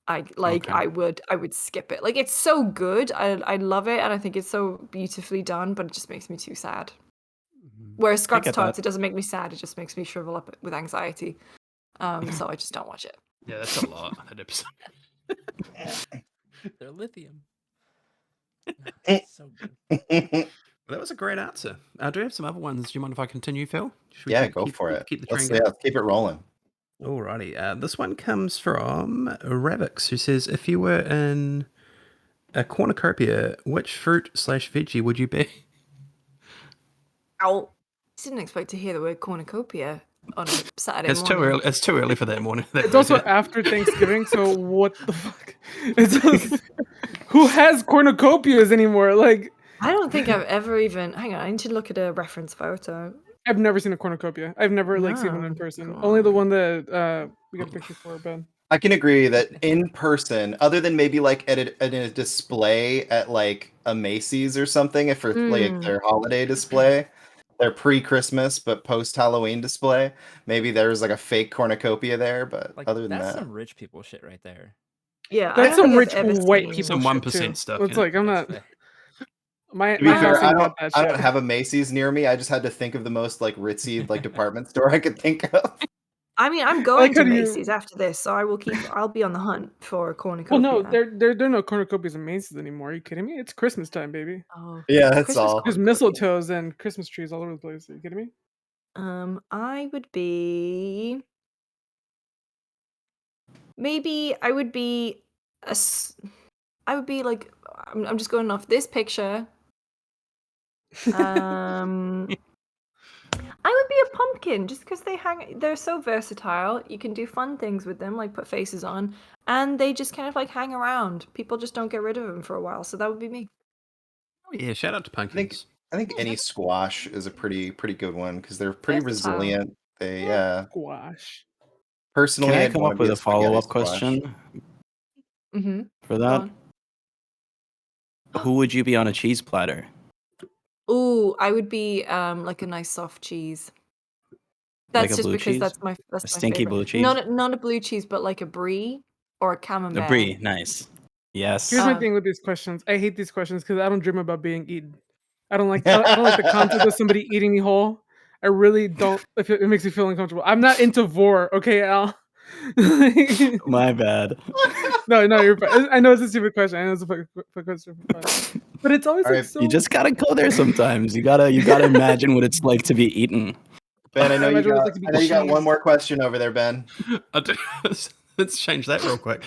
Speaker 5: Okay.
Speaker 6: I would skip it. Like it's so good. I love it, and I think it's so beautifully done, but it just makes me too sad. Whereas Scott's
Speaker 3: get
Speaker 6: Tots,
Speaker 3: that.
Speaker 6: it doesn't make me sad. It just makes me shrivel up with anxiety. So I just don't watch it.
Speaker 5: Yeah, that's a lot, that episode.
Speaker 4: They're lithium. So good.
Speaker 5: Well, that was a great answer. Do we have some other ones? Do you mind if I continue, Phil? Should we
Speaker 1: Yeah, go for it.
Speaker 5: Keep the train
Speaker 1: Let's
Speaker 5: going.
Speaker 1: keep it rolling.
Speaker 5: Alrighty. This one comes from Ravix, who says, if you were in a cornucopia, which fruit/veggie would you be?
Speaker 6: Ow. I didn't expect to hear the word cornucopia on a Saturday
Speaker 5: It's too
Speaker 6: morning.
Speaker 5: early. It's too early for that morning.
Speaker 2: It's also after Thanksgiving, so what the fuck? It's just, who has cornucopias anymore? Like,
Speaker 6: I don't think I've ever even. Hang on, I need to look at a reference photo.
Speaker 2: I've never seen a cornucopia. I've never like seen one in
Speaker 6: No,
Speaker 2: person.
Speaker 6: come
Speaker 2: Only the
Speaker 6: on.
Speaker 2: one that we got a picture for, Ben.
Speaker 1: I can agree that in person, other than maybe like at a display at like a Macy's or something, if for like
Speaker 6: Mm.
Speaker 1: their holiday display, their pre-Christmas but post-Halloween display, maybe there's like a fake cornucopia there. But
Speaker 4: Like
Speaker 1: other than
Speaker 4: that's
Speaker 1: that,
Speaker 4: some rich people shit right there.
Speaker 6: Yeah,
Speaker 2: That's
Speaker 6: I
Speaker 2: some
Speaker 6: don't
Speaker 2: rich
Speaker 6: think I've ever
Speaker 2: white
Speaker 6: seen-
Speaker 2: people
Speaker 5: Some
Speaker 2: shit
Speaker 5: 1%
Speaker 2: too.
Speaker 5: stuff,
Speaker 2: It's
Speaker 5: yeah.
Speaker 2: like I'm
Speaker 4: That's
Speaker 2: not.
Speaker 4: fair.
Speaker 2: My
Speaker 1: to be
Speaker 2: house
Speaker 1: fair,
Speaker 2: ain't got that
Speaker 1: I
Speaker 2: shit.
Speaker 1: don't have a Macy's near me. I just had to think of the most like ritzy like department store I could think of.
Speaker 6: I mean, I'm going
Speaker 2: how
Speaker 6: to
Speaker 2: do you-
Speaker 6: Macy's after this, so I'll be on the hunt for a cornucopia.
Speaker 2: Well, no, there are no cornucopias in Macy's anymore. Are you kidding me? It's Christmas time, baby.
Speaker 6: Oh,
Speaker 1: Yeah, that's
Speaker 6: Christmas
Speaker 1: all.
Speaker 2: There's
Speaker 6: cornucopia.
Speaker 2: mistletoes and Christmas trees all over the place. Are you kidding me?
Speaker 6: I would be. Maybe I would be I would be like. I'm just going off this picture. I would be a pumpkin just because they're so versatile. You can do fun things with them, like put faces on, and they just kind of like hang around. People just don't get rid of them for a while, so that would be me.
Speaker 5: Oh, yeah, shout out to pumpkins.
Speaker 1: I think any squash is a pretty good one because they're pretty
Speaker 6: Versatile.
Speaker 1: resilient. They
Speaker 2: Squash.
Speaker 1: personally,
Speaker 3: Can I
Speaker 1: I'd
Speaker 3: come
Speaker 1: wanna
Speaker 3: up
Speaker 1: be
Speaker 3: with
Speaker 1: a
Speaker 3: a follow up
Speaker 1: spaghetti squash.
Speaker 3: question
Speaker 6: Mm-hmm.
Speaker 3: for
Speaker 6: Go
Speaker 3: that?
Speaker 6: on.
Speaker 3: Who would you be on a cheese platter?
Speaker 6: Ooh, I would be like a nice soft cheese.
Speaker 3: Like
Speaker 6: That's
Speaker 3: a
Speaker 6: just
Speaker 3: blue
Speaker 6: because
Speaker 3: cheese?
Speaker 6: that's my
Speaker 3: A stinky
Speaker 6: favorite.
Speaker 3: blue cheese?
Speaker 6: Not a blue cheese, but like a brie or a camembert.
Speaker 3: A brie, nice. Yes.
Speaker 2: Here's my
Speaker 6: Uh,
Speaker 2: thing with these questions. I hate these questions because I don't dream about being eaten. I don't like the concept of somebody eating me whole. I really don't. It makes me feel uncomfortable. I'm not into vor. Okay, Al.
Speaker 3: My bad.
Speaker 2: No, you're fine. I know it's a stupid question. I know it's a fucking question for fun. But it's always
Speaker 1: All
Speaker 2: like
Speaker 1: right,
Speaker 2: so.
Speaker 3: You just gotta go there sometimes. You gotta imagine what it's like to be eaten.
Speaker 1: Ben, I know
Speaker 2: I
Speaker 1: you
Speaker 2: imagine what it's
Speaker 1: got.
Speaker 2: like to be
Speaker 1: I know you got one
Speaker 2: cheese.
Speaker 1: more question over there, Ben.
Speaker 5: Let's change that real quick.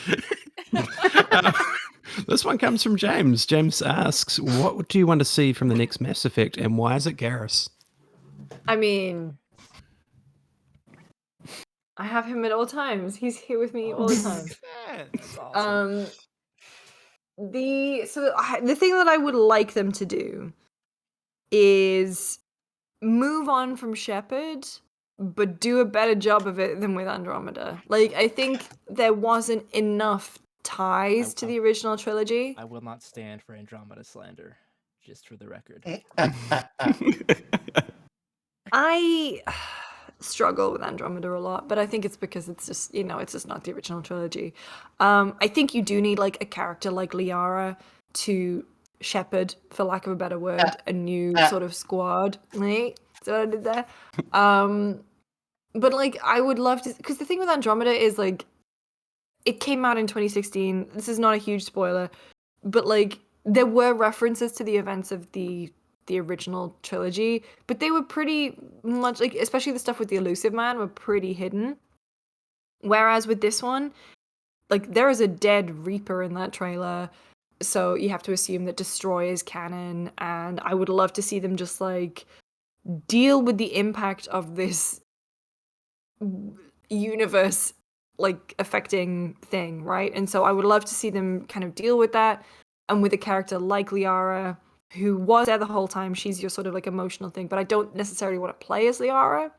Speaker 5: This one comes from James. James asks, what do you want to see from the next Mass Effect, and why is it Garrus?
Speaker 6: I mean, I have him at all times. He's here with me all the time.
Speaker 4: That's awesome.
Speaker 6: The thing that I would like them to do is move on from Shepard, but do a better job of it than with Andromeda. Like, I think there wasn't enough ties to the original trilogy.
Speaker 4: I will not stand for Andromeda slander, just for the record.
Speaker 6: I struggle with Andromeda a lot, but I think it's because it's just, it's just not the original trilogy. I think you do need like a character like Liara to shepherd, for lack of a better word, a new sort of squad. Right? That's what I did there. But like I would love to, because the thing with Andromeda is like it came out in 2016. This is not a huge spoiler, but like there were references to the events of the the original trilogy, but they were pretty much like, especially the stuff with the elusive man, were pretty hidden. Whereas with this one, like there is a dead Reaper in that trailer, so you have to assume that Destroy is canon, and I would love to see them just like deal with the impact of this universe like affecting thing, right? And so I would love to see them kind of deal with that, and with a character like Liara, who was there the whole time. She's your sort of like emotional thing, but I don't necessarily want to play as Liara.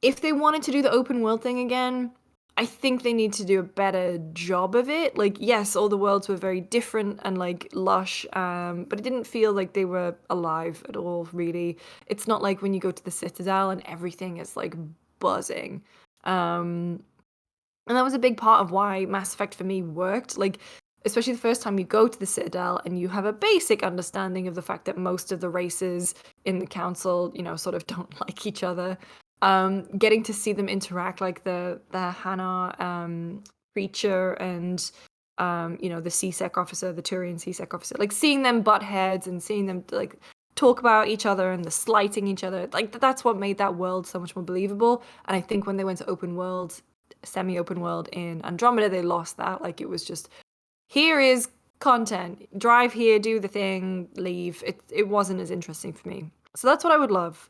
Speaker 6: If they wanted to do the open world thing again, I think they need to do a better job of it. Like, yes, all the worlds were very different and like lush, but it didn't feel like they were alive at all, really. It's not like when you go to the Citadel and everything is like buzzing. And that was a big part of why Mass Effect for me worked. Like, especially the first time you go to the Citadel and you have a basic understanding of the fact that most of the races in the council, you know, sort of don't like each other. Getting to see them interact, like the Hannah preacher and you know, the CSEC officer, the Turian CSEC officer, like seeing them butt heads and seeing them like talk about each other and the slighting each other, like that's what made that world so much more believable. And I think when they went to open world, semi-open world in Andromeda, they lost that. Like it was just, here is content, drive here, do the thing, leave. It wasn't as interesting for me. So that's what I would love.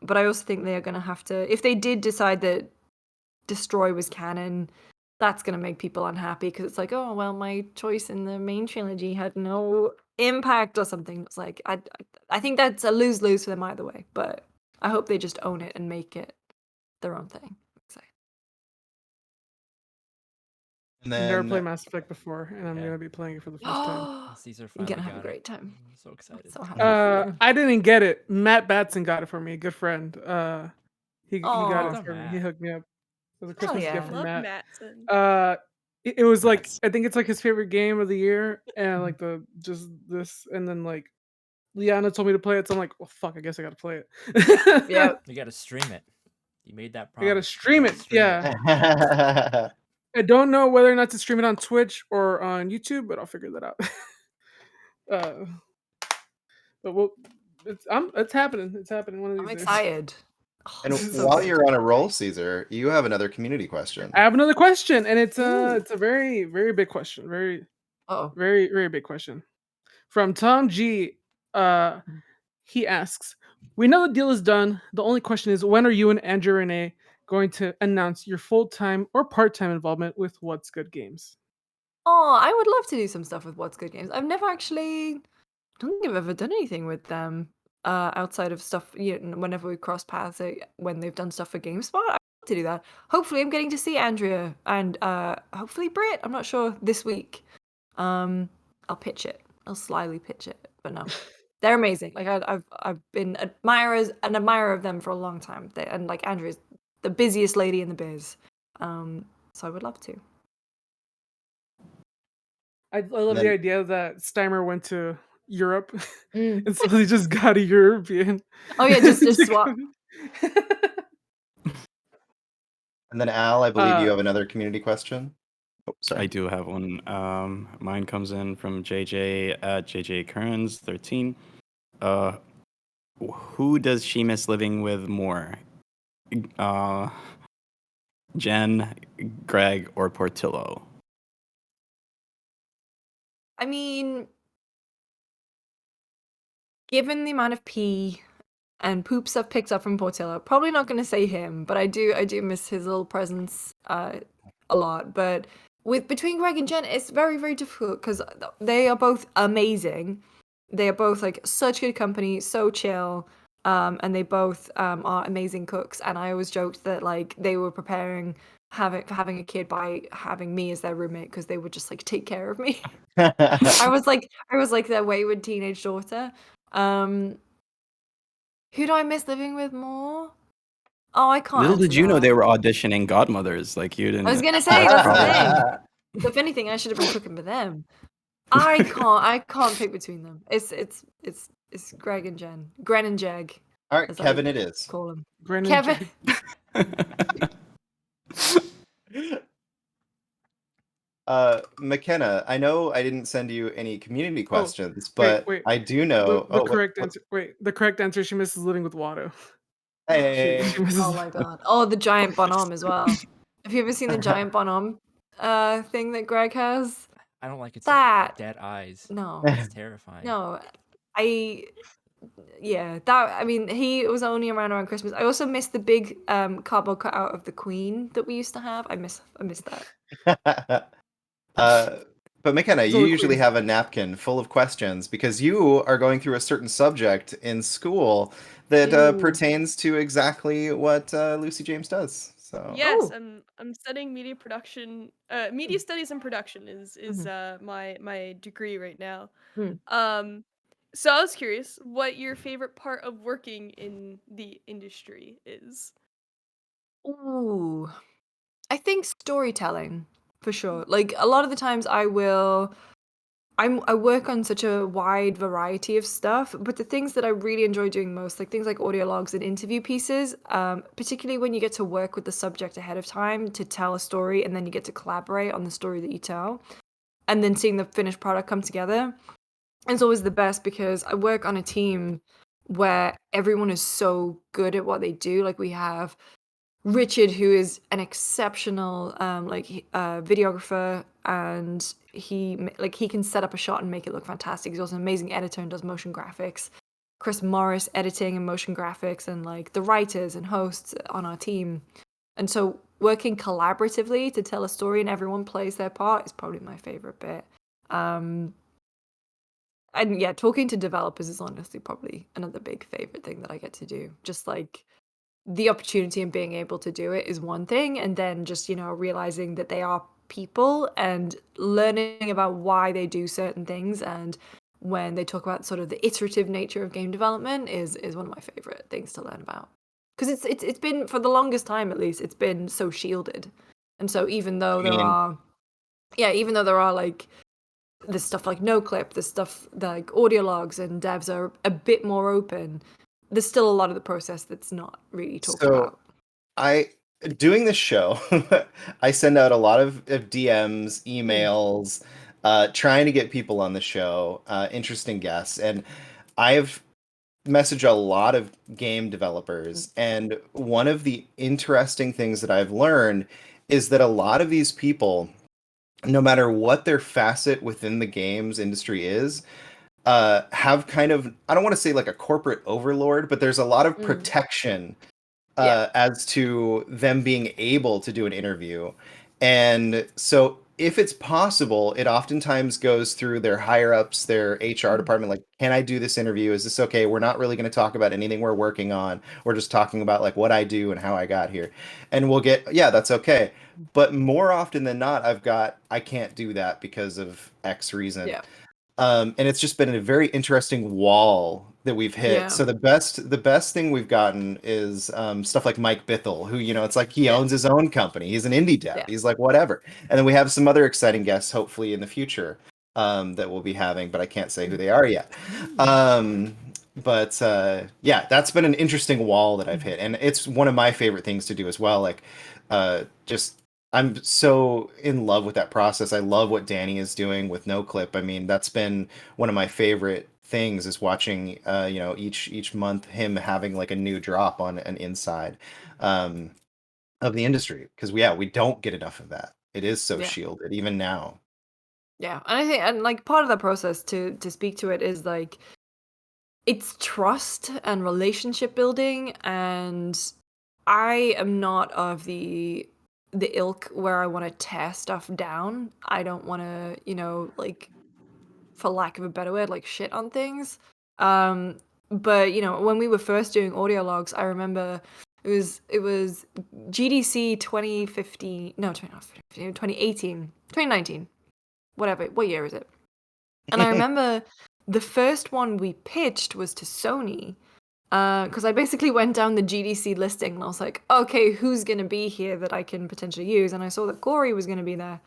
Speaker 6: But I also think they are going to have to, if they did decide that Destroy was canon, that's going to make people unhappy because it's like, oh, well, my choice in the main trilogy had no impact or something. It's like, I think that's a lose-lose for them either way, but I hope they just own it and make it their own thing. So.
Speaker 1: And
Speaker 2: I've never played
Speaker 1: then
Speaker 2: Mass Effect before, and I'm
Speaker 4: Yeah.
Speaker 2: gonna be playing it for the first time.
Speaker 4: Caesar
Speaker 6: You're
Speaker 4: finally
Speaker 6: going to have a
Speaker 4: got it.
Speaker 6: great time.
Speaker 4: I'm so excited.
Speaker 6: So happy for you.
Speaker 2: I didn't get it. Matt Batson got it for me. Good friend. He got
Speaker 6: Aw.
Speaker 2: it for me. He
Speaker 4: Matt.
Speaker 2: hooked me up. It was a
Speaker 6: Hell
Speaker 2: Christmas
Speaker 6: yeah.
Speaker 2: gift from
Speaker 7: Love
Speaker 2: Matt.
Speaker 7: Matson.
Speaker 2: It was like,
Speaker 3: That's
Speaker 2: I think it's like his favorite game of the year, and like the just this, and then like Liana told me to play it, so I'm like, well, fuck, I guess I gotta play it.
Speaker 6: Yeah.
Speaker 4: You got to stream it. You made that
Speaker 2: I
Speaker 4: promise.
Speaker 2: gotta
Speaker 4: You
Speaker 2: stream
Speaker 4: gotta
Speaker 2: it.
Speaker 4: stream
Speaker 2: Yeah, I don't know whether or not to stream it on Twitch or on YouTube, but I'll figure that out. But it's happening. It's happening one of
Speaker 6: I'm
Speaker 2: these days.
Speaker 6: excited.
Speaker 1: And
Speaker 6: So
Speaker 1: while
Speaker 6: good.
Speaker 1: you're on a roll, Caesar, you have another community question.
Speaker 2: I have another question, and it's
Speaker 6: Ooh.
Speaker 2: a very, very big question.
Speaker 6: Uh-oh.
Speaker 2: Very, very big question. From Tom G. He asks, we know the deal is done. The only question is, when are you and Andrew Renee going to announce your full-time or part-time involvement with What's Good Games?
Speaker 6: Oh, I would love to do some stuff with What's Good Games. I've never actually, I don't think I've ever done anything with them outside of stuff, you know, whenever we cross paths, when they've done stuff for GameSpot. I'd love to do that. Hopefully I'm getting to see Andrea and hopefully Britt. I'm not sure this week. I'll pitch it. I'll slyly pitch it, but no. They're amazing. Like I've been an admirer of them for a long time. And like Andrea's the busiest lady in the biz. So I would love to.
Speaker 2: I love
Speaker 1: then-
Speaker 2: the idea that Steimer went to Europe,
Speaker 6: Mm.
Speaker 2: and so he just got a European.
Speaker 6: Oh yeah, just swap.
Speaker 1: And then Al, I believe you
Speaker 2: Uh,
Speaker 1: have another community question. Oh, sorry.
Speaker 3: I do have one. Mine comes in from JJ at JJ Kearns 13. Who does she miss living with more? Jen, Greg, or Portillo?
Speaker 6: I mean, given the amount of pee and poops I've picked up from Portillo, probably not going to say him, but I do miss his little presence a lot. But between Greg and Jen, it's very, very difficult because they are both amazing. They are both like such good company, so chill, and they both are amazing cooks. And I always joked that like they were preparing having a kid by having me as their roommate because they would just like take care of me. I was like their wayward teenage daughter. Who do I miss living with more? Oh, I can't.
Speaker 3: Little did
Speaker 6: answer
Speaker 3: you know
Speaker 6: that.
Speaker 3: they were auditioning godmothers. Like you didn't.
Speaker 6: I was gonna say that's the thing. If anything, I should have been cooking for them. I can't pick between them. It's Greg and Jen. Gren and Jag.
Speaker 1: All right,
Speaker 6: as I
Speaker 1: Kevin, it is.
Speaker 6: call them.
Speaker 2: Gren and
Speaker 6: Kevin.
Speaker 2: Jack.
Speaker 1: McKenna, I know I didn't send you any community
Speaker 2: Oh,
Speaker 1: questions,
Speaker 2: wait,
Speaker 1: but
Speaker 2: wait.
Speaker 1: I do
Speaker 2: The
Speaker 1: know.
Speaker 2: the
Speaker 1: Oh,
Speaker 2: correct
Speaker 1: what?
Speaker 2: answer. Wait, the correct answer. She misses living with Watto.
Speaker 1: Hey.
Speaker 2: She misses.
Speaker 6: Oh my god. Oh, the giant bonhomme as well. Have you ever seen the giant bonhomme thing that Greg has?
Speaker 4: I don't like its
Speaker 6: That
Speaker 4: dead eyes.
Speaker 6: no,
Speaker 4: It's terrifying.
Speaker 6: no. I mean, he was only around Christmas. I also miss the big cardboard cutout of the Queen that we used to have. I miss that.
Speaker 1: But McKenna,
Speaker 2: It's
Speaker 1: you
Speaker 2: all the
Speaker 1: usually
Speaker 2: queens.
Speaker 1: have a napkin full of questions because you are going through a certain subject in school that
Speaker 6: Ooh.
Speaker 1: pertains to exactly what Lucy James does. So
Speaker 7: Yes,
Speaker 6: Oh.
Speaker 7: I'm studying media production. Media studies and production is my degree right now.
Speaker 6: Hmm.
Speaker 7: So I was curious what your favorite part of working in the industry is.
Speaker 6: Ooh. I think storytelling for sure. Like a lot of the times I work on such a wide variety of stuff, but the things that I really enjoy doing most, like things like audio logs and interview pieces, particularly when you get to work with the subject ahead of time to tell a story and then you get to collaborate on the story that you tell, and then seeing the finished product come together, it's always the best because I work on a team where everyone is so good at what they do. Like we have Richard, who is an exceptional videographer, and he can set up a shot and make it look fantastic. He's also an amazing editor and does motion graphics. Chris Morris editing and motion graphics, and like the writers and hosts on our team. And so working collaboratively to tell a story and everyone plays their part is probably my favorite bit. And yeah, talking to developers is honestly probably another big favorite thing that I get to do. Just like the opportunity and being able to do it is one thing, and then just realizing that they are people and learning about why they do certain things, and when they talk about sort of the iterative nature of game development is one of my favorite things to learn about, because it's been, for the longest time at least, it's been so shielded. And so even though
Speaker 1: I mean,
Speaker 6: even though there are like this stuff like no clip, this stuff like audio logs and devs are a bit more open, there's still a lot of the process that's not really talked
Speaker 1: so
Speaker 6: about.
Speaker 1: I doing this show, I send out a lot of DMs, emails, trying to get people on the show, interesting guests, and I've messaged a lot of game developers, and one of the interesting things that I've learned is that a lot of these people, no matter what their facet within the games industry is, have kind of, I don't want to say like a corporate overlord, but there's a lot of protection
Speaker 6: Yeah.
Speaker 1: as to them being able to do an interview. And so if it's possible, it oftentimes goes through their higher ups, their HR department, like, can I do this interview? Is this okay? We're not really going to talk about anything we're working on. We're just talking about like what I do and how I got here. And we'll get, yeah, that's okay. But more often than not, I can't do that because of X reason.
Speaker 6: Yeah.
Speaker 1: And it's just been a very interesting wall that we've hit.
Speaker 6: Yeah.
Speaker 1: So the best thing we've gotten is stuff like Mike Bithell, who, it's like he
Speaker 6: Yeah.
Speaker 1: owns his own company. He's an indie dev.
Speaker 6: Yeah.
Speaker 1: He's like whatever. And then we have some other exciting guests, hopefully in the future, that we'll be having, but I can't say who they are yet. Yeah, that's been an interesting wall that I've hit, and it's one of my favorite things to do as well. Like, just I'm so in love with that process. I love what Danny is doing with No Clip. I mean, that's been one of my favorite things, is watching each month him having like a new drop on an inside of the industry, because we don't get enough of that. It is so
Speaker 6: Yeah.
Speaker 1: shielded even now.
Speaker 6: Yeah. And I think, and like part of that process to speak to it is like it's trust and relationship building, and I am not of the ilk where I want to tear stuff down. I don't want to, like, for lack of a better word, like shit on things. But when we were first doing audio logs, I remember it was GDC 2015, no, 2018, 2019, whatever. What year is it? And I remember the first one we pitched was to Sony, because I basically went down the GDC listing and I was like, okay, who's going to be here that I can potentially use? And I saw that Corey was going to be there.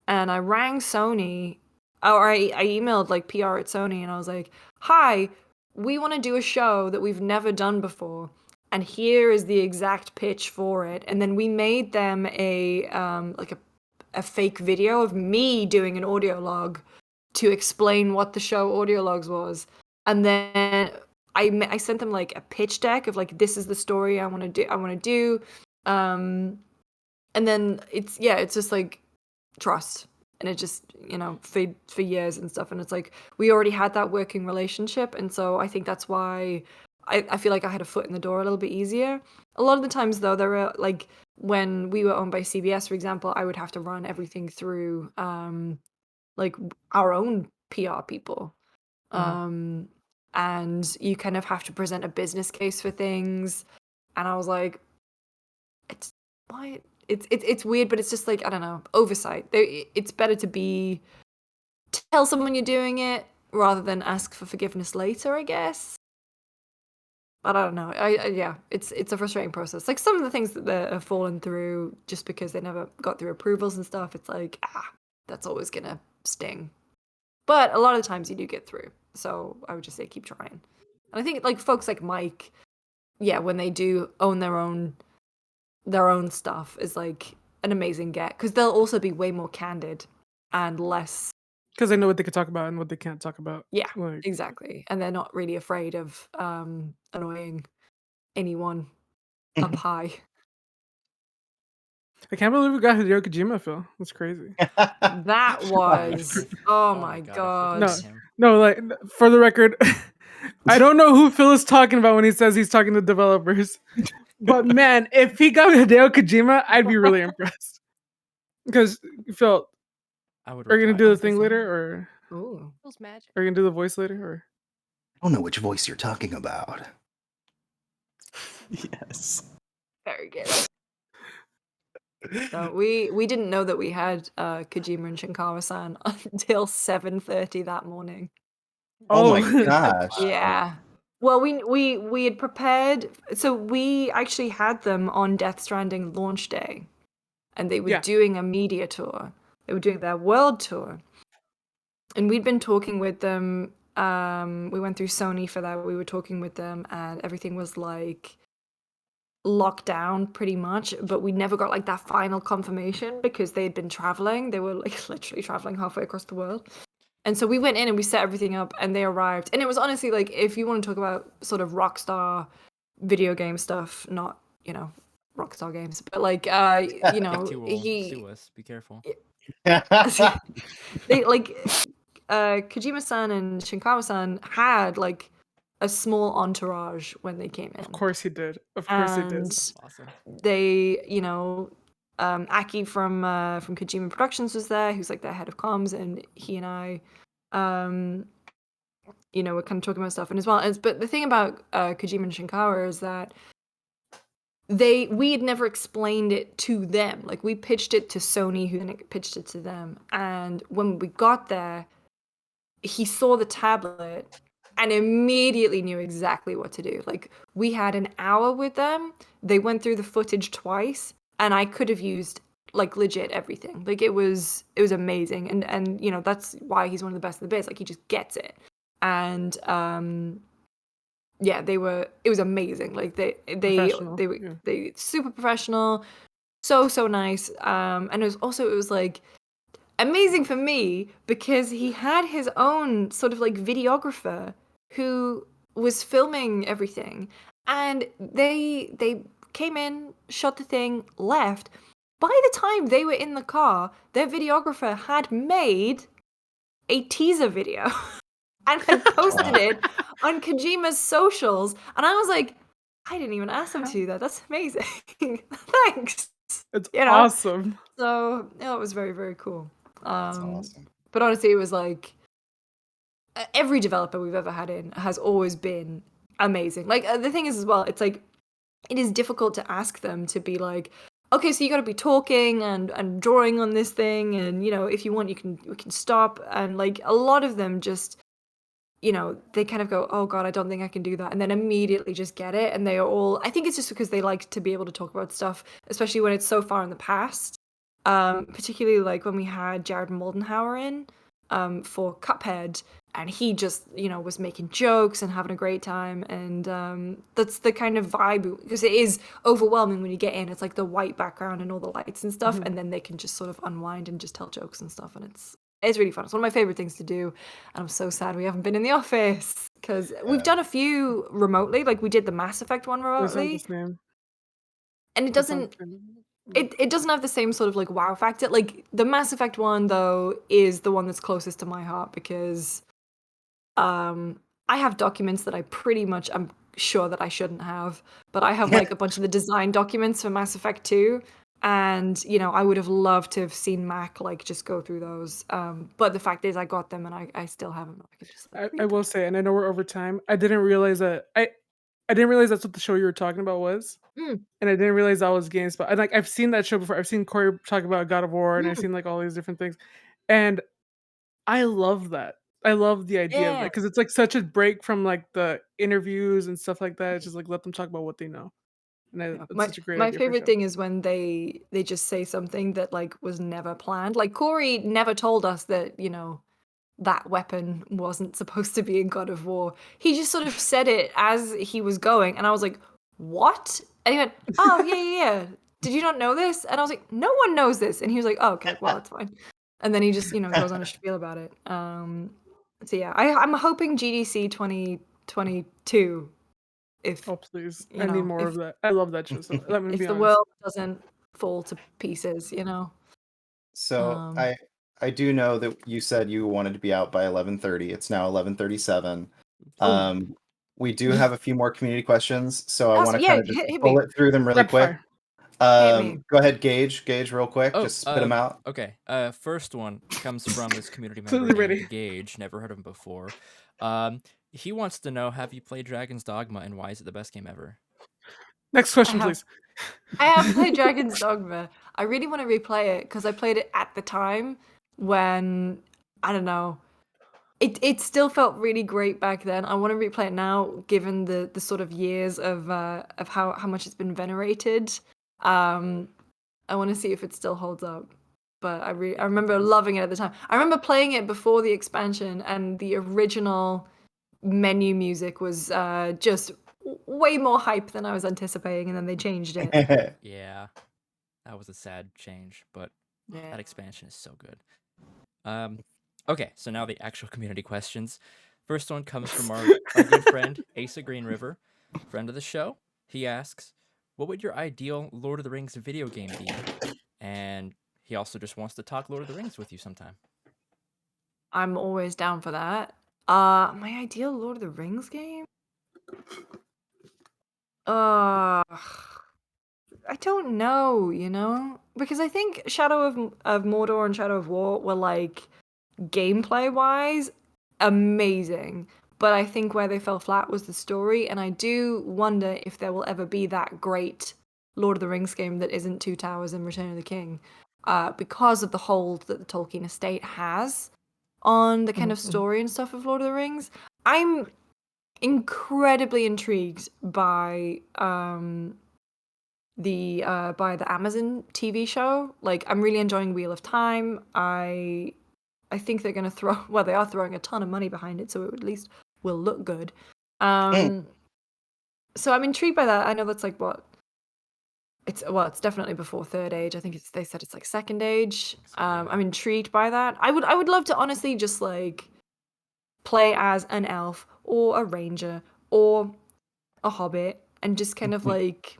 Speaker 6: And I rang Sony, or I emailed like PR at Sony, and I was like, hi, we want to do a show that we've never done before, and here is the exact pitch for it. And then we made them a fake video of me doing an audio log to explain what the show audio logs was, and then I sent them like a pitch deck of like, this is the story I want to do, and then it's just like trust, and it just, you know, for years and stuff, and it's like we already had that working relationship, and so I think that's why I feel like I had a foot in the door a little bit easier. A lot of the times though, there were like, when we were owned by CBS, for example, I would have to run everything through like our own PR people. And you kind of have to present a business case for things. And I was like, it's why it's weird, but it's just like, I don't know, oversight. It's better to tell someone you're doing it rather than ask for forgiveness later, I guess. But I don't know. Yeah, it's a frustrating process. Like some of the things that have fallen through just because they never got through approvals and stuff, it's like, that's always gonna sting. But a lot of the times you do get through. So I would just say keep trying. And I think like folks like Mike, yeah, when they do own their own stuff, is like an amazing get, because they'll also be way more candid and less,
Speaker 2: because they know what they can talk about and what they can't talk about.
Speaker 6: yeah,
Speaker 2: Like,
Speaker 6: exactly. And they're not really afraid of annoying anyone up high.
Speaker 2: I can't believe we got Hideo Kojima, Phil. That's crazy.
Speaker 6: That was oh
Speaker 4: Oh
Speaker 6: my
Speaker 4: my God,
Speaker 6: god.
Speaker 4: I freaking hate him.
Speaker 2: No, like for the record, I don't know who Phil is talking about when he says he's talking to developers. But man, if he got Hideo Kojima, I'd be really impressed. Because Phil,
Speaker 4: I would.
Speaker 2: are you gonna
Speaker 4: reply
Speaker 2: do the
Speaker 4: honestly
Speaker 2: thing
Speaker 4: saying,
Speaker 2: later, or
Speaker 6: Ooh.
Speaker 7: Feels magic.
Speaker 2: are you gonna do the voice later, or?
Speaker 1: I don't know which voice you're talking about.
Speaker 3: Yes.
Speaker 6: Very good. So we didn't know that we had Kojima and Shinkawa-san until 7:30 that morning.
Speaker 1: Oh my
Speaker 2: Oh.
Speaker 1: gosh.
Speaker 6: Yeah. Well, we had prepared, so we actually had them on Death Stranding launch day, and they were
Speaker 2: Yeah.
Speaker 6: doing a media tour. They were doing their world tour, and we'd been talking with them. We went through Sony for that. We were talking with them, and everything was like locked down pretty much, but we never got like that final confirmation because they had been traveling. They were like literally traveling halfway across the world. And so we went in and we set everything up, and they arrived. And it was honestly like, if you want to talk about sort of Rockstar video game stuff, not, you know, Rockstar games, but like you know,
Speaker 4: Take-Two will sue us. Be careful.
Speaker 6: they like Kojima-san and Shinkawa-san had like a small entourage when they came in.
Speaker 2: Of course he did. Of course he did.
Speaker 6: And
Speaker 4: That's awesome.
Speaker 6: they, you know, Aki from Kojima Productions was there, who's like their head of comms, and he and I, you know, we're kind of talking about stuff. And as well as, but the thing about Kojima and Shinkawa is that we had never explained it to them. Like we pitched it to Sony, who then pitched it to them. And when we got there, he saw the tablet and immediately knew exactly what to do. Like we had an hour with them. They went through the footage twice, and I could have used like legit everything. Like it was amazing. And you know, that's why he's one of the best in the biz. Like he just gets it. And yeah, it was amazing. Like they super professional, so nice. And it was like amazing for me because he had his own sort of like videographer who was filming everything, and they came in, shot the thing, left. By the time they were in the car, their videographer had made a teaser video and had posted it on Kojima's socials, and I was like, I didn't even ask them to do that. That's amazing. Thanks.
Speaker 2: It's
Speaker 6: You know?
Speaker 2: awesome.
Speaker 6: So it was very, very cool.
Speaker 1: That's awesome.
Speaker 6: But honestly, it was like every developer we've ever had in has always been amazing. Like the thing is as well, it's like it is difficult to ask them to be like, okay, so you got to be talking and drawing on this thing, and you know, if you want, we can stop. And like a lot of them just, you know, they kind of go, oh god, I don't think I can do that, and then immediately just get it. And they are all, I think it's just because they like to be able to talk about stuff, especially when it's so far in the past. Particularly like when we had Jared Moldenhauer in, for Cuphead, and he just, was making jokes and having a great time, and that's the kind of vibe, because it is overwhelming when you get in. It's like the white background and all the lights and stuff, and then they can just sort of unwind and just tell jokes and stuff, and it's really fun. It's one of my favorite things to do, and I'm so sad we haven't been in the office, because we've done a few remotely. Like we did the Mass Effect one
Speaker 2: It's not the
Speaker 6: remotely,
Speaker 2: same.
Speaker 6: and it
Speaker 2: It's not
Speaker 6: doesn't
Speaker 2: the same.
Speaker 6: it doesn't have the same sort of like wow factor. Like the Mass Effect one though is the one that's closest to my heart, because I have documents that I'm sure that I shouldn't have, but I have like a bunch of the design documents for Mass Effect 2, and I would have loved to have seen Mac like just go through those. But the fact is I got them and I still haven't. I could just like
Speaker 2: I
Speaker 6: read
Speaker 2: will say, and I know we're over time. I didn't realize that I didn't realize that's what the show you were talking about was.
Speaker 6: Mm,
Speaker 2: And I didn't realize that was GameSpot. And like I've seen that show before. I've seen Corey talk about God of War, and I've
Speaker 6: mm,
Speaker 2: seen like all these different things. And I love that. I love the idea of it
Speaker 6: yeah.
Speaker 2: because it's like such a break from like the interviews and stuff like that. It's just like let them talk about what they know. And
Speaker 6: Yeah.
Speaker 2: it's
Speaker 6: My
Speaker 2: such a great
Speaker 6: my
Speaker 2: idea for a
Speaker 6: favorite
Speaker 2: show.
Speaker 6: thing is when they just say something that like was never planned. Like Corey never told us that, that weapon wasn't supposed to be in God of War. He just sort of said it as he was going, and I was like, "What?" And he went, "Oh, yeah, yeah, yeah. Did you not know this?" And I was like, "No one knows this." And he was like, "Oh, okay, well, that's fine." And then he just, goes on a spiel about it. So yeah, I'm hoping GDC 2022, if
Speaker 2: Oh please. I need more of that. I love that show. So let me
Speaker 6: if
Speaker 2: be
Speaker 6: the
Speaker 2: honest.
Speaker 6: world doesn't fall to pieces.
Speaker 1: So
Speaker 6: Um,
Speaker 1: I do know that you said you wanted to be out by 11:30. It's now 11:37.
Speaker 6: oh,
Speaker 1: We do have a few more community questions, so I
Speaker 6: that's
Speaker 1: want to
Speaker 6: yeah.
Speaker 1: kind of just
Speaker 6: Hit me,
Speaker 1: bullet through them really
Speaker 2: Rapid
Speaker 1: quick.
Speaker 2: fire.
Speaker 6: hit me.
Speaker 1: Go ahead, Gage real quick.
Speaker 4: Oh,
Speaker 1: Just spit them out.
Speaker 4: okay. First one comes from this community member
Speaker 2: Completely
Speaker 4: named
Speaker 2: ready.
Speaker 4: Gage. Never heard of him before. He wants to know: have you played Dragon's Dogma, and why is it the best game ever?
Speaker 2: Next
Speaker 6: I
Speaker 2: question,
Speaker 6: have
Speaker 2: please.
Speaker 6: I have played Dragon's Dogma. I really want to replay it because I played it at the time when, I don't know. It still felt really great back then. I want to replay it now, given the sort of years of how much it's been venerated. Um, I want to see if it still holds up. But I remember loving it at the time. I remember playing it before the expansion, and the original menu music was just way more hype than I was anticipating, and then they changed it.
Speaker 4: Yeah, that was a sad change, but
Speaker 6: Yeah.
Speaker 4: that expansion is so good. Okay, so now the actual community questions. First one comes from our good friend Asa Green River, friend of the show. He asks, "What would your ideal Lord of the Rings video game be?" And he also just wants to talk Lord of the Rings with you sometime.
Speaker 6: I'm always down for that. My ideal Lord of the Rings game? Uh, I don't know, because I think Shadow of Mordor and Shadow of War were like gameplay wise amazing, but I think where they fell flat was the story, and I do wonder if there will ever be that great Lord of the Rings game that isn't Two Towers and Return of the King, because of the hold that the Tolkien estate has on the kind of story and stuff of Lord of the Rings. I'm incredibly intrigued by the Amazon TV show. Like, I'm really enjoying Wheel of Time. I think they're gonna they are throwing a ton of money behind it, so it at least will look good. So I'm intrigued by that. I know that's like what it's definitely before Third Age. I think they said it's like Second Age. I'm intrigued by that. I would love to honestly just like play as an elf or a ranger or a hobbit and just kind of like,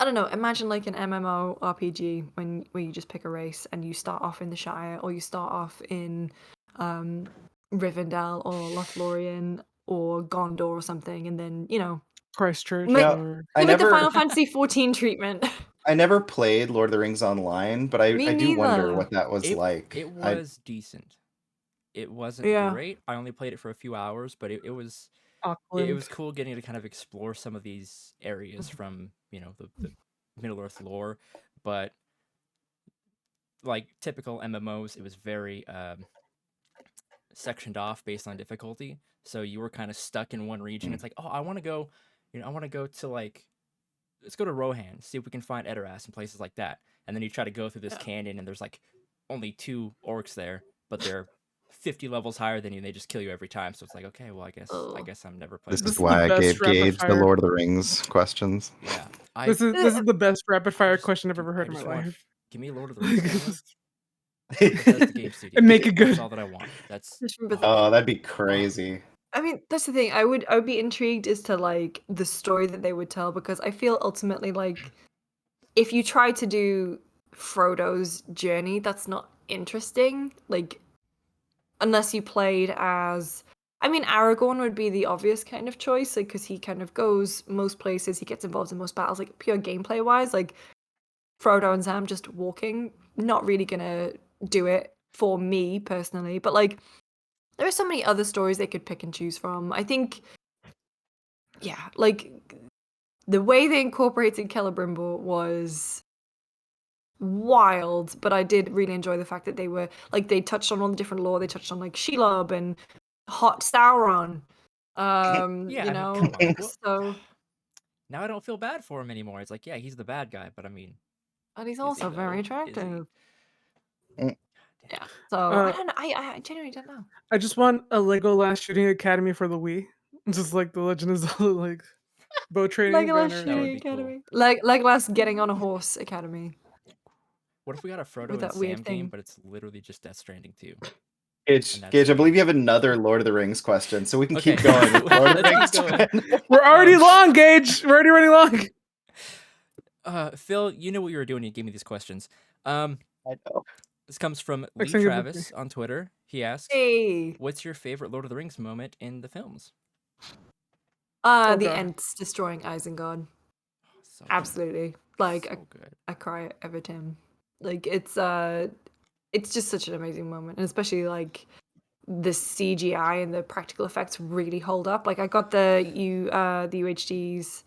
Speaker 6: I don't know, imagine like an MMO RPG where you just pick a race and you start off in the Shire, or you start off in Rivendell or Lothlorien or Gondor or something, and then
Speaker 2: Christchurch
Speaker 6: Make-
Speaker 2: or
Speaker 6: give it the Final Fantasy 14 treatment.
Speaker 1: I never played Lord of the Rings online, but
Speaker 6: Me
Speaker 1: I do wonder
Speaker 6: neither.
Speaker 1: what that was like.
Speaker 4: It was decent. It wasn't
Speaker 6: Yeah.
Speaker 4: great. I only played it for a few hours, but it was
Speaker 2: Auckland.
Speaker 4: cool getting to kind of explore some of these areas from the Middle Earth lore. But like typical MMOs, it was very sectioned off based on difficulty. So you were kind of stuck in one region. It's like, oh, I want to go, I want to go to like, let's go to Rohan, see if we can find Edoras and places like that. And then you try to go through this canyon, and there's like only 2 orcs there, but they're 50 levels higher than you, and they just kill you every time. So it's like, okay, well, I
Speaker 6: Oh.
Speaker 4: guess I'm never playing.
Speaker 1: This
Speaker 2: This
Speaker 1: is
Speaker 2: is the
Speaker 1: why I
Speaker 2: best
Speaker 1: gave
Speaker 2: rapid
Speaker 1: Gage the
Speaker 2: fire.
Speaker 1: Lord of the Rings questions.
Speaker 4: Yeah,
Speaker 2: This is the best rapid fire question I've ever heard in my
Speaker 4: just want-
Speaker 2: life.
Speaker 4: Give me Lord of the Rings game. Bethesda Game Studios.
Speaker 2: And make it good.
Speaker 4: That's all that I want. That's
Speaker 6: Just remember
Speaker 1: Oh, that'd be crazy.
Speaker 6: I mean, that's the thing. I would be intrigued as to like the story that they would tell, because I feel ultimately like if you try to do Frodo's journey, that's not interesting. Like unless you played as, I mean, Aragorn would be the obvious kind of choice, like because he kind of goes most places, he gets involved in most battles, like pure gameplay wise, like Frodo and Sam just walking, not really gonna do it for me personally, but like there are so many other stories they could pick and choose from. I think, yeah, like the way they incorporated Celebrimbor was wild, but I did really enjoy the fact that they were like they touched on all the different lore. They touched on like Shelob and Hot Sauron.
Speaker 4: Yeah,
Speaker 6: You
Speaker 4: I mean,
Speaker 6: know,
Speaker 4: come on. What-
Speaker 6: so
Speaker 4: Now I don't feel bad for him anymore. It's like, yeah, he's the bad guy, but I mean,
Speaker 6: and he's
Speaker 4: is he
Speaker 6: also
Speaker 4: though?
Speaker 6: very
Speaker 4: Is he?
Speaker 6: attractive.
Speaker 1: Mm.
Speaker 6: Yeah. So I don't know. I genuinely don't know.
Speaker 2: I just want a Legolas Shooting Academy for the Wii. Just like the Legend of Zelda, like bow training.
Speaker 6: Legolas
Speaker 2: banner.
Speaker 4: That would
Speaker 6: Shooting
Speaker 4: be cool.
Speaker 6: Academy. Legolas getting on a horse academy.
Speaker 4: What if we got a Frodo
Speaker 6: With
Speaker 4: and
Speaker 6: that weird
Speaker 4: Sam game,
Speaker 6: thing.
Speaker 4: but it's literally just Death Stranding 2?
Speaker 1: Gage,
Speaker 4: And that's
Speaker 1: Gage, I
Speaker 4: the
Speaker 1: believe
Speaker 4: game.
Speaker 1: you have another Lord of the Rings question, so we can
Speaker 4: Okay,
Speaker 1: keep going with Lord of the
Speaker 4: let's
Speaker 1: Rings.
Speaker 4: keep going.
Speaker 2: We're already long, Gage. We're already running long.
Speaker 4: Phil, you knew what you were doing. You gave me these questions.
Speaker 1: I know.
Speaker 4: This comes from Lee
Speaker 2: Next thing you'll be-
Speaker 4: Travis on Twitter. He asks,
Speaker 6: Hey.
Speaker 4: "What's your favorite Lord of the Rings moment in the films?"
Speaker 2: Oh,
Speaker 6: The
Speaker 2: God.
Speaker 6: Ents destroying Isengard.
Speaker 4: So good.
Speaker 6: Absolutely. Like
Speaker 4: so good.
Speaker 6: I cry every time. Like it's just such an amazing moment, and especially like the CGI and the practical effects really hold up. Like I got the UHD's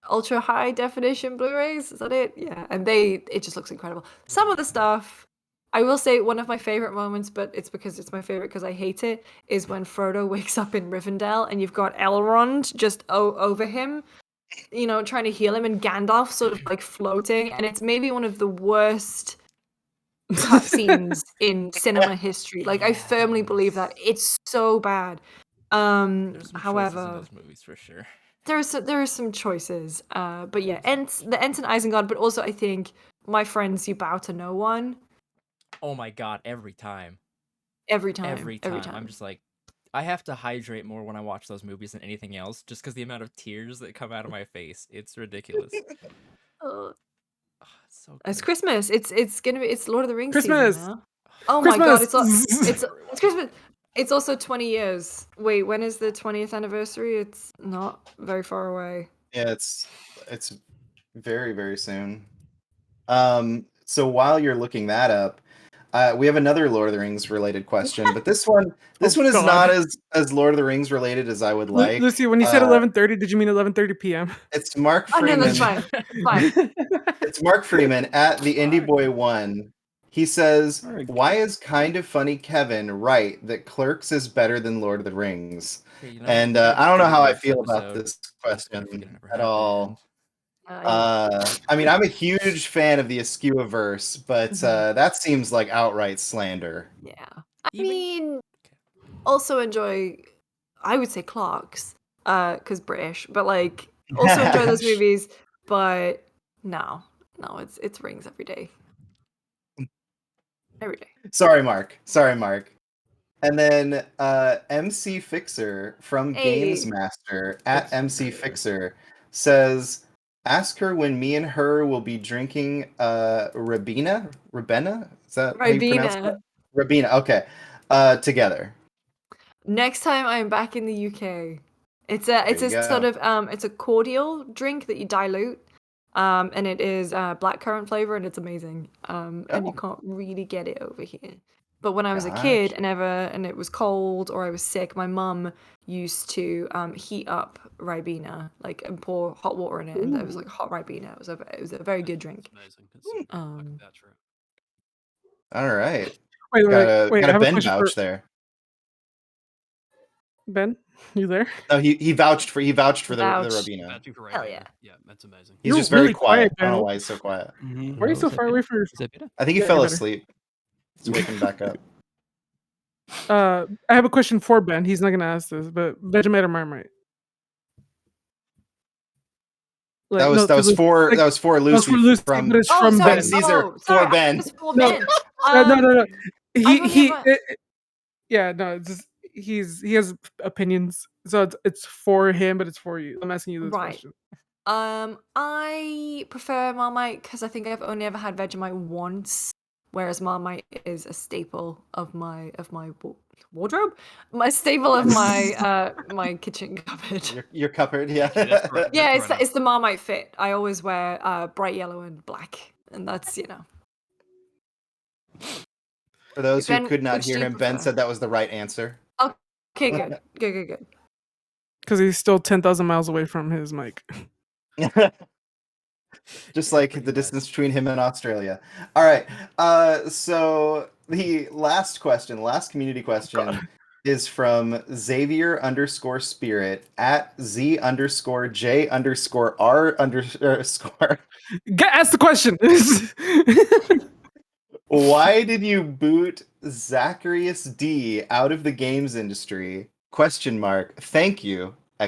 Speaker 6: ultra high definition Blu-rays. Is that it? Yeah, and it just looks incredible. Some of the stuff, I will say, one of my favorite moments, but it's because it's my favorite because I hate it, is when Frodo wakes up in Rivendell and you've got Elrond just over him, you know, trying to heal him, and Gandalf sort of like floating, and it's maybe one of the worst cutscenes in cinema history. Like I
Speaker 4: Yeah,
Speaker 6: firmly
Speaker 4: that
Speaker 6: believe
Speaker 4: was-
Speaker 6: that it's so bad.
Speaker 4: There's some choices in
Speaker 6: However,
Speaker 4: those movies for sure.
Speaker 6: there are some choices. But yeah, the Ents and Isengard, but also I think My Friends You Bow to No One.
Speaker 4: Oh my god, every time.
Speaker 6: Every time.
Speaker 4: Every time. I'm just like, I have to hydrate more when I watch those movies than anything else, just because the amount of tears that come out of my face. It's ridiculous.
Speaker 6: Oh,
Speaker 4: It's so good.
Speaker 6: it's Christmas. It's Lord of the Rings
Speaker 2: Christmas.
Speaker 6: season now. Oh my god, it's
Speaker 2: Christmas.
Speaker 6: Christmas. It's also 20 years. Wait, when is the 20th anniversary? It's not very far away.
Speaker 1: Yeah, it's very, very soon. So while you're looking that up, we have another Lord of the Rings related question, but this one is
Speaker 2: God.
Speaker 1: not as Lord of the Rings related as I would like.
Speaker 2: Lucy, when you said 11:30, did you mean 11:30 p.m.?
Speaker 1: It's Mark
Speaker 6: Oh no,
Speaker 1: Freeman.
Speaker 6: that's fine. Fine.
Speaker 1: It's Mark Freeman at the Indie Boy 1. He says,
Speaker 3: Alright.
Speaker 1: "Why is Kind of Funny Kevin right that Clerks is better than Lord of the Rings?"
Speaker 4: Okay, you know,
Speaker 1: And
Speaker 4: we need to
Speaker 1: I don't know
Speaker 4: delete
Speaker 1: how I
Speaker 4: this
Speaker 1: feel about
Speaker 4: episode.
Speaker 1: this
Speaker 4: That's
Speaker 1: question
Speaker 4: freaking never
Speaker 1: at all.
Speaker 4: happened.
Speaker 1: I mean, I'm a huge fan of the Askew-averse, but that seems like outright slander.
Speaker 6: Yeah. I
Speaker 4: Even-
Speaker 6: mean, also enjoy, I would say Clarks, because British, but like also enjoy those movies. But no, it's Rings every day. Every day.
Speaker 1: Sorry, Mark. And then MC Fixer from
Speaker 6: Hey.
Speaker 1: Games Master at MC Fixer says, "Ask her when me and her will be drinking Rabina? Is that how you pronounce it?
Speaker 6: Ribena.
Speaker 1: Rabina, okay. Together."
Speaker 6: Next time I'm back in the UK, it's
Speaker 1: you
Speaker 6: a
Speaker 1: go.
Speaker 6: sort of it's a cordial drink that you dilute, and it is blackcurrant flavor, and it's amazing. And you can't really get it over here. But when I was a kid and it was cold or I was sick, my mum used to heat up Ribena, like and pour hot water in it, and it was like hot Ribena. It was a very good drink.
Speaker 5: Amazing. It's, I can vouch for it.
Speaker 1: All right.
Speaker 2: Wait,
Speaker 1: Got a
Speaker 2: I have a
Speaker 1: Ben
Speaker 2: question for
Speaker 1: vouch there.
Speaker 2: Ben. You there?
Speaker 1: No, he vouched for the
Speaker 6: Vouch.
Speaker 1: Rabina.
Speaker 5: Vouching for
Speaker 6: Hell
Speaker 5: Rabina.
Speaker 6: yeah.
Speaker 5: Yeah, that's amazing.
Speaker 1: He's
Speaker 2: You're
Speaker 1: just very
Speaker 2: really quiet,
Speaker 1: quiet. I don't know
Speaker 2: Ben.
Speaker 1: why he's so quiet.
Speaker 2: Why are you so far away from your
Speaker 5: Is that better?
Speaker 1: I think he
Speaker 2: Yeah,
Speaker 1: fell
Speaker 2: you're better.
Speaker 1: asleep. He's waking back up.
Speaker 2: I have a question for Ben. He's not gonna ask this, but Vegemite or Marmite?
Speaker 1: That was for
Speaker 2: that was for
Speaker 1: Lucy
Speaker 2: Lucy,
Speaker 1: from
Speaker 2: but it's
Speaker 6: Oh,
Speaker 2: from
Speaker 6: sorry.
Speaker 2: Ben.
Speaker 1: Caesar
Speaker 6: Oh, sorry.
Speaker 1: for Ben.
Speaker 6: It was for
Speaker 2: No,
Speaker 6: Ben.
Speaker 2: no.
Speaker 6: I've only ever-
Speaker 2: Yeah, no. It's just he has opinions, so it's for him, but it's for you. I'm asking you this
Speaker 6: Right.
Speaker 2: question.
Speaker 6: I prefer Marmite because I think I've only ever had Vegemite once, whereas Marmite is a staple of my wardrobe, my staple of my my kitchen cupboard.
Speaker 1: Your cupboard, yeah.
Speaker 6: Yeah, it's the Marmite fit. I always wear bright yellow and black, and that's
Speaker 1: For those who
Speaker 6: Ben,
Speaker 1: could not
Speaker 6: which
Speaker 1: hear
Speaker 6: do you
Speaker 1: him, Ben
Speaker 6: prefer?
Speaker 1: said that was the right answer.
Speaker 6: Okay, good.
Speaker 2: Because he's still 10,000 miles away from his mic.
Speaker 1: Just
Speaker 4: Yeah,
Speaker 1: like
Speaker 4: pretty
Speaker 1: the
Speaker 4: much.
Speaker 1: distance between him and Australia. All right. So the last community question is from Xavier_Spirit at Z_J_R_.
Speaker 2: Ask the question.
Speaker 1: Why did you boot Zacharias D out of the games industry? ? Thank you! ! I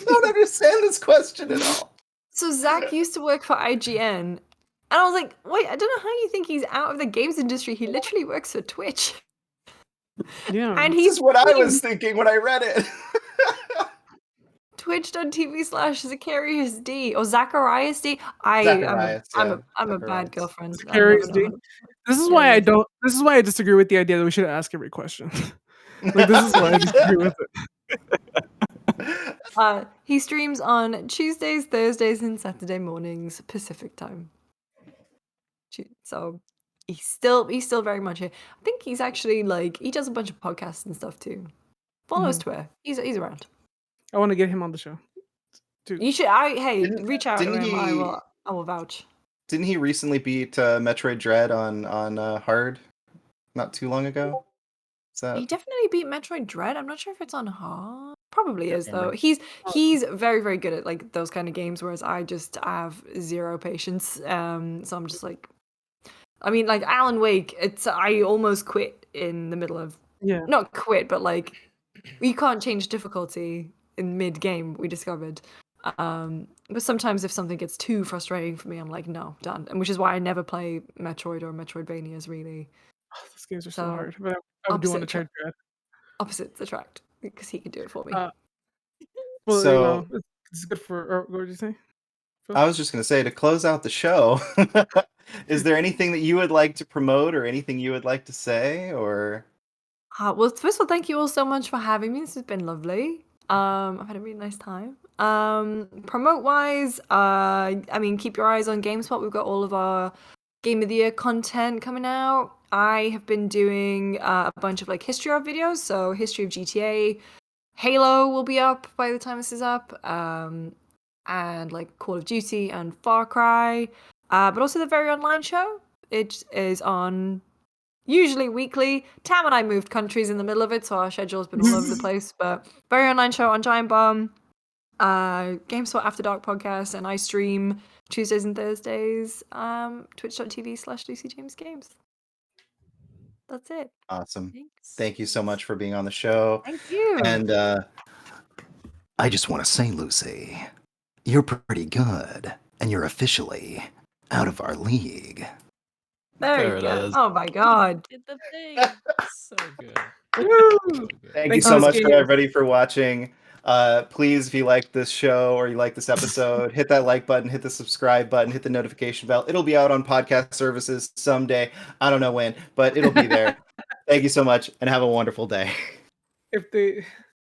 Speaker 1: don't understand this question at all.
Speaker 6: So Zach used to work for IGN, and I was like, wait, I don't know how you think he's out of the games industry. He literally works for Twitch.
Speaker 2: Yeah.
Speaker 6: And
Speaker 1: This
Speaker 6: he's
Speaker 1: is what I was thinking when I read it.
Speaker 6: twitch.tv/Zacharias D or Zacharias D.
Speaker 1: Zacharias,
Speaker 6: I'm a bad
Speaker 1: Zacharias.
Speaker 6: girlfriend. I
Speaker 2: Zacharias
Speaker 6: never know.
Speaker 2: D. This is why I don't. This is why I disagree with the idea that we should ask every question. Like this is why I disagree with it.
Speaker 6: He streams on Tuesdays, Thursdays, and Saturday mornings Pacific time. So he's still very much here. I think he's actually he does a bunch of podcasts and stuff too. Follow his Twitter. He's around.
Speaker 2: I want to get him on the show. Dude.
Speaker 6: You should. Reach out to him. I will vouch.
Speaker 1: Didn't he recently beat Metroid Dread on hard not too long ago?
Speaker 6: He definitely beat Metroid Dread. I'm not sure if it's on hard. Probably is though.
Speaker 4: remember.
Speaker 6: He's very, very good at those kind of games, whereas I just have zero patience. So I'm just Alan Wake. I almost quit in the middle of not quit, but we can't change difficulty in mid game. We discovered. But sometimes if something gets too frustrating for me, I'm like, no, done. And which is why I never play Metroid or Metroidvanias really.
Speaker 2: These games are so hard. But I do
Speaker 6: opposite
Speaker 2: want to try Dread.
Speaker 6: Opposites attract because he can do it for me.
Speaker 2: Well,
Speaker 1: So-
Speaker 2: it's good for. What did you say?
Speaker 1: I was just going to say, to close out the show, is there anything that you would like to promote or anything you would like to say? Or
Speaker 6: Well, first of all, thank you all so much for having me. This has been lovely. I've had a really nice time. Promote wise, keep your eyes on GameSpot. We've got all of our Game of the Year content coming out. I have been doing a bunch of history of videos. So history of GTA, Halo will be up by the time this is up. And Call of Duty and Far Cry. But also the Very Online Show. It is on usually weekly. Tam and I moved countries in the middle of it, so our schedule's been all over the place. But Very Online Show on Giant Bomb, GameSpot After Dark podcast, and I stream Tuesdays and Thursdays, twitch.tv/LucyJamesGames. That's it.
Speaker 1: awesome.
Speaker 6: Thanks.
Speaker 1: Thank you so much for being on the show.
Speaker 6: Thank you.
Speaker 1: And I just want to say, Lucy, you're pretty good, and you're officially out of our league.
Speaker 6: there
Speaker 3: There
Speaker 6: you
Speaker 3: it
Speaker 6: go.
Speaker 3: is.
Speaker 6: Oh my god.
Speaker 4: Did the thing. So good.
Speaker 2: Woo!
Speaker 1: Thank you
Speaker 2: Thanks,
Speaker 1: so much
Speaker 2: Lucy.
Speaker 1: for everybody for watching. Please, if you like this show or you like this episode, hit that like button, hit the subscribe button, hit the notification bell. It'll be out on podcast services someday. I don't know when, but it'll be there. Thank you so much and have a wonderful day.
Speaker 2: If they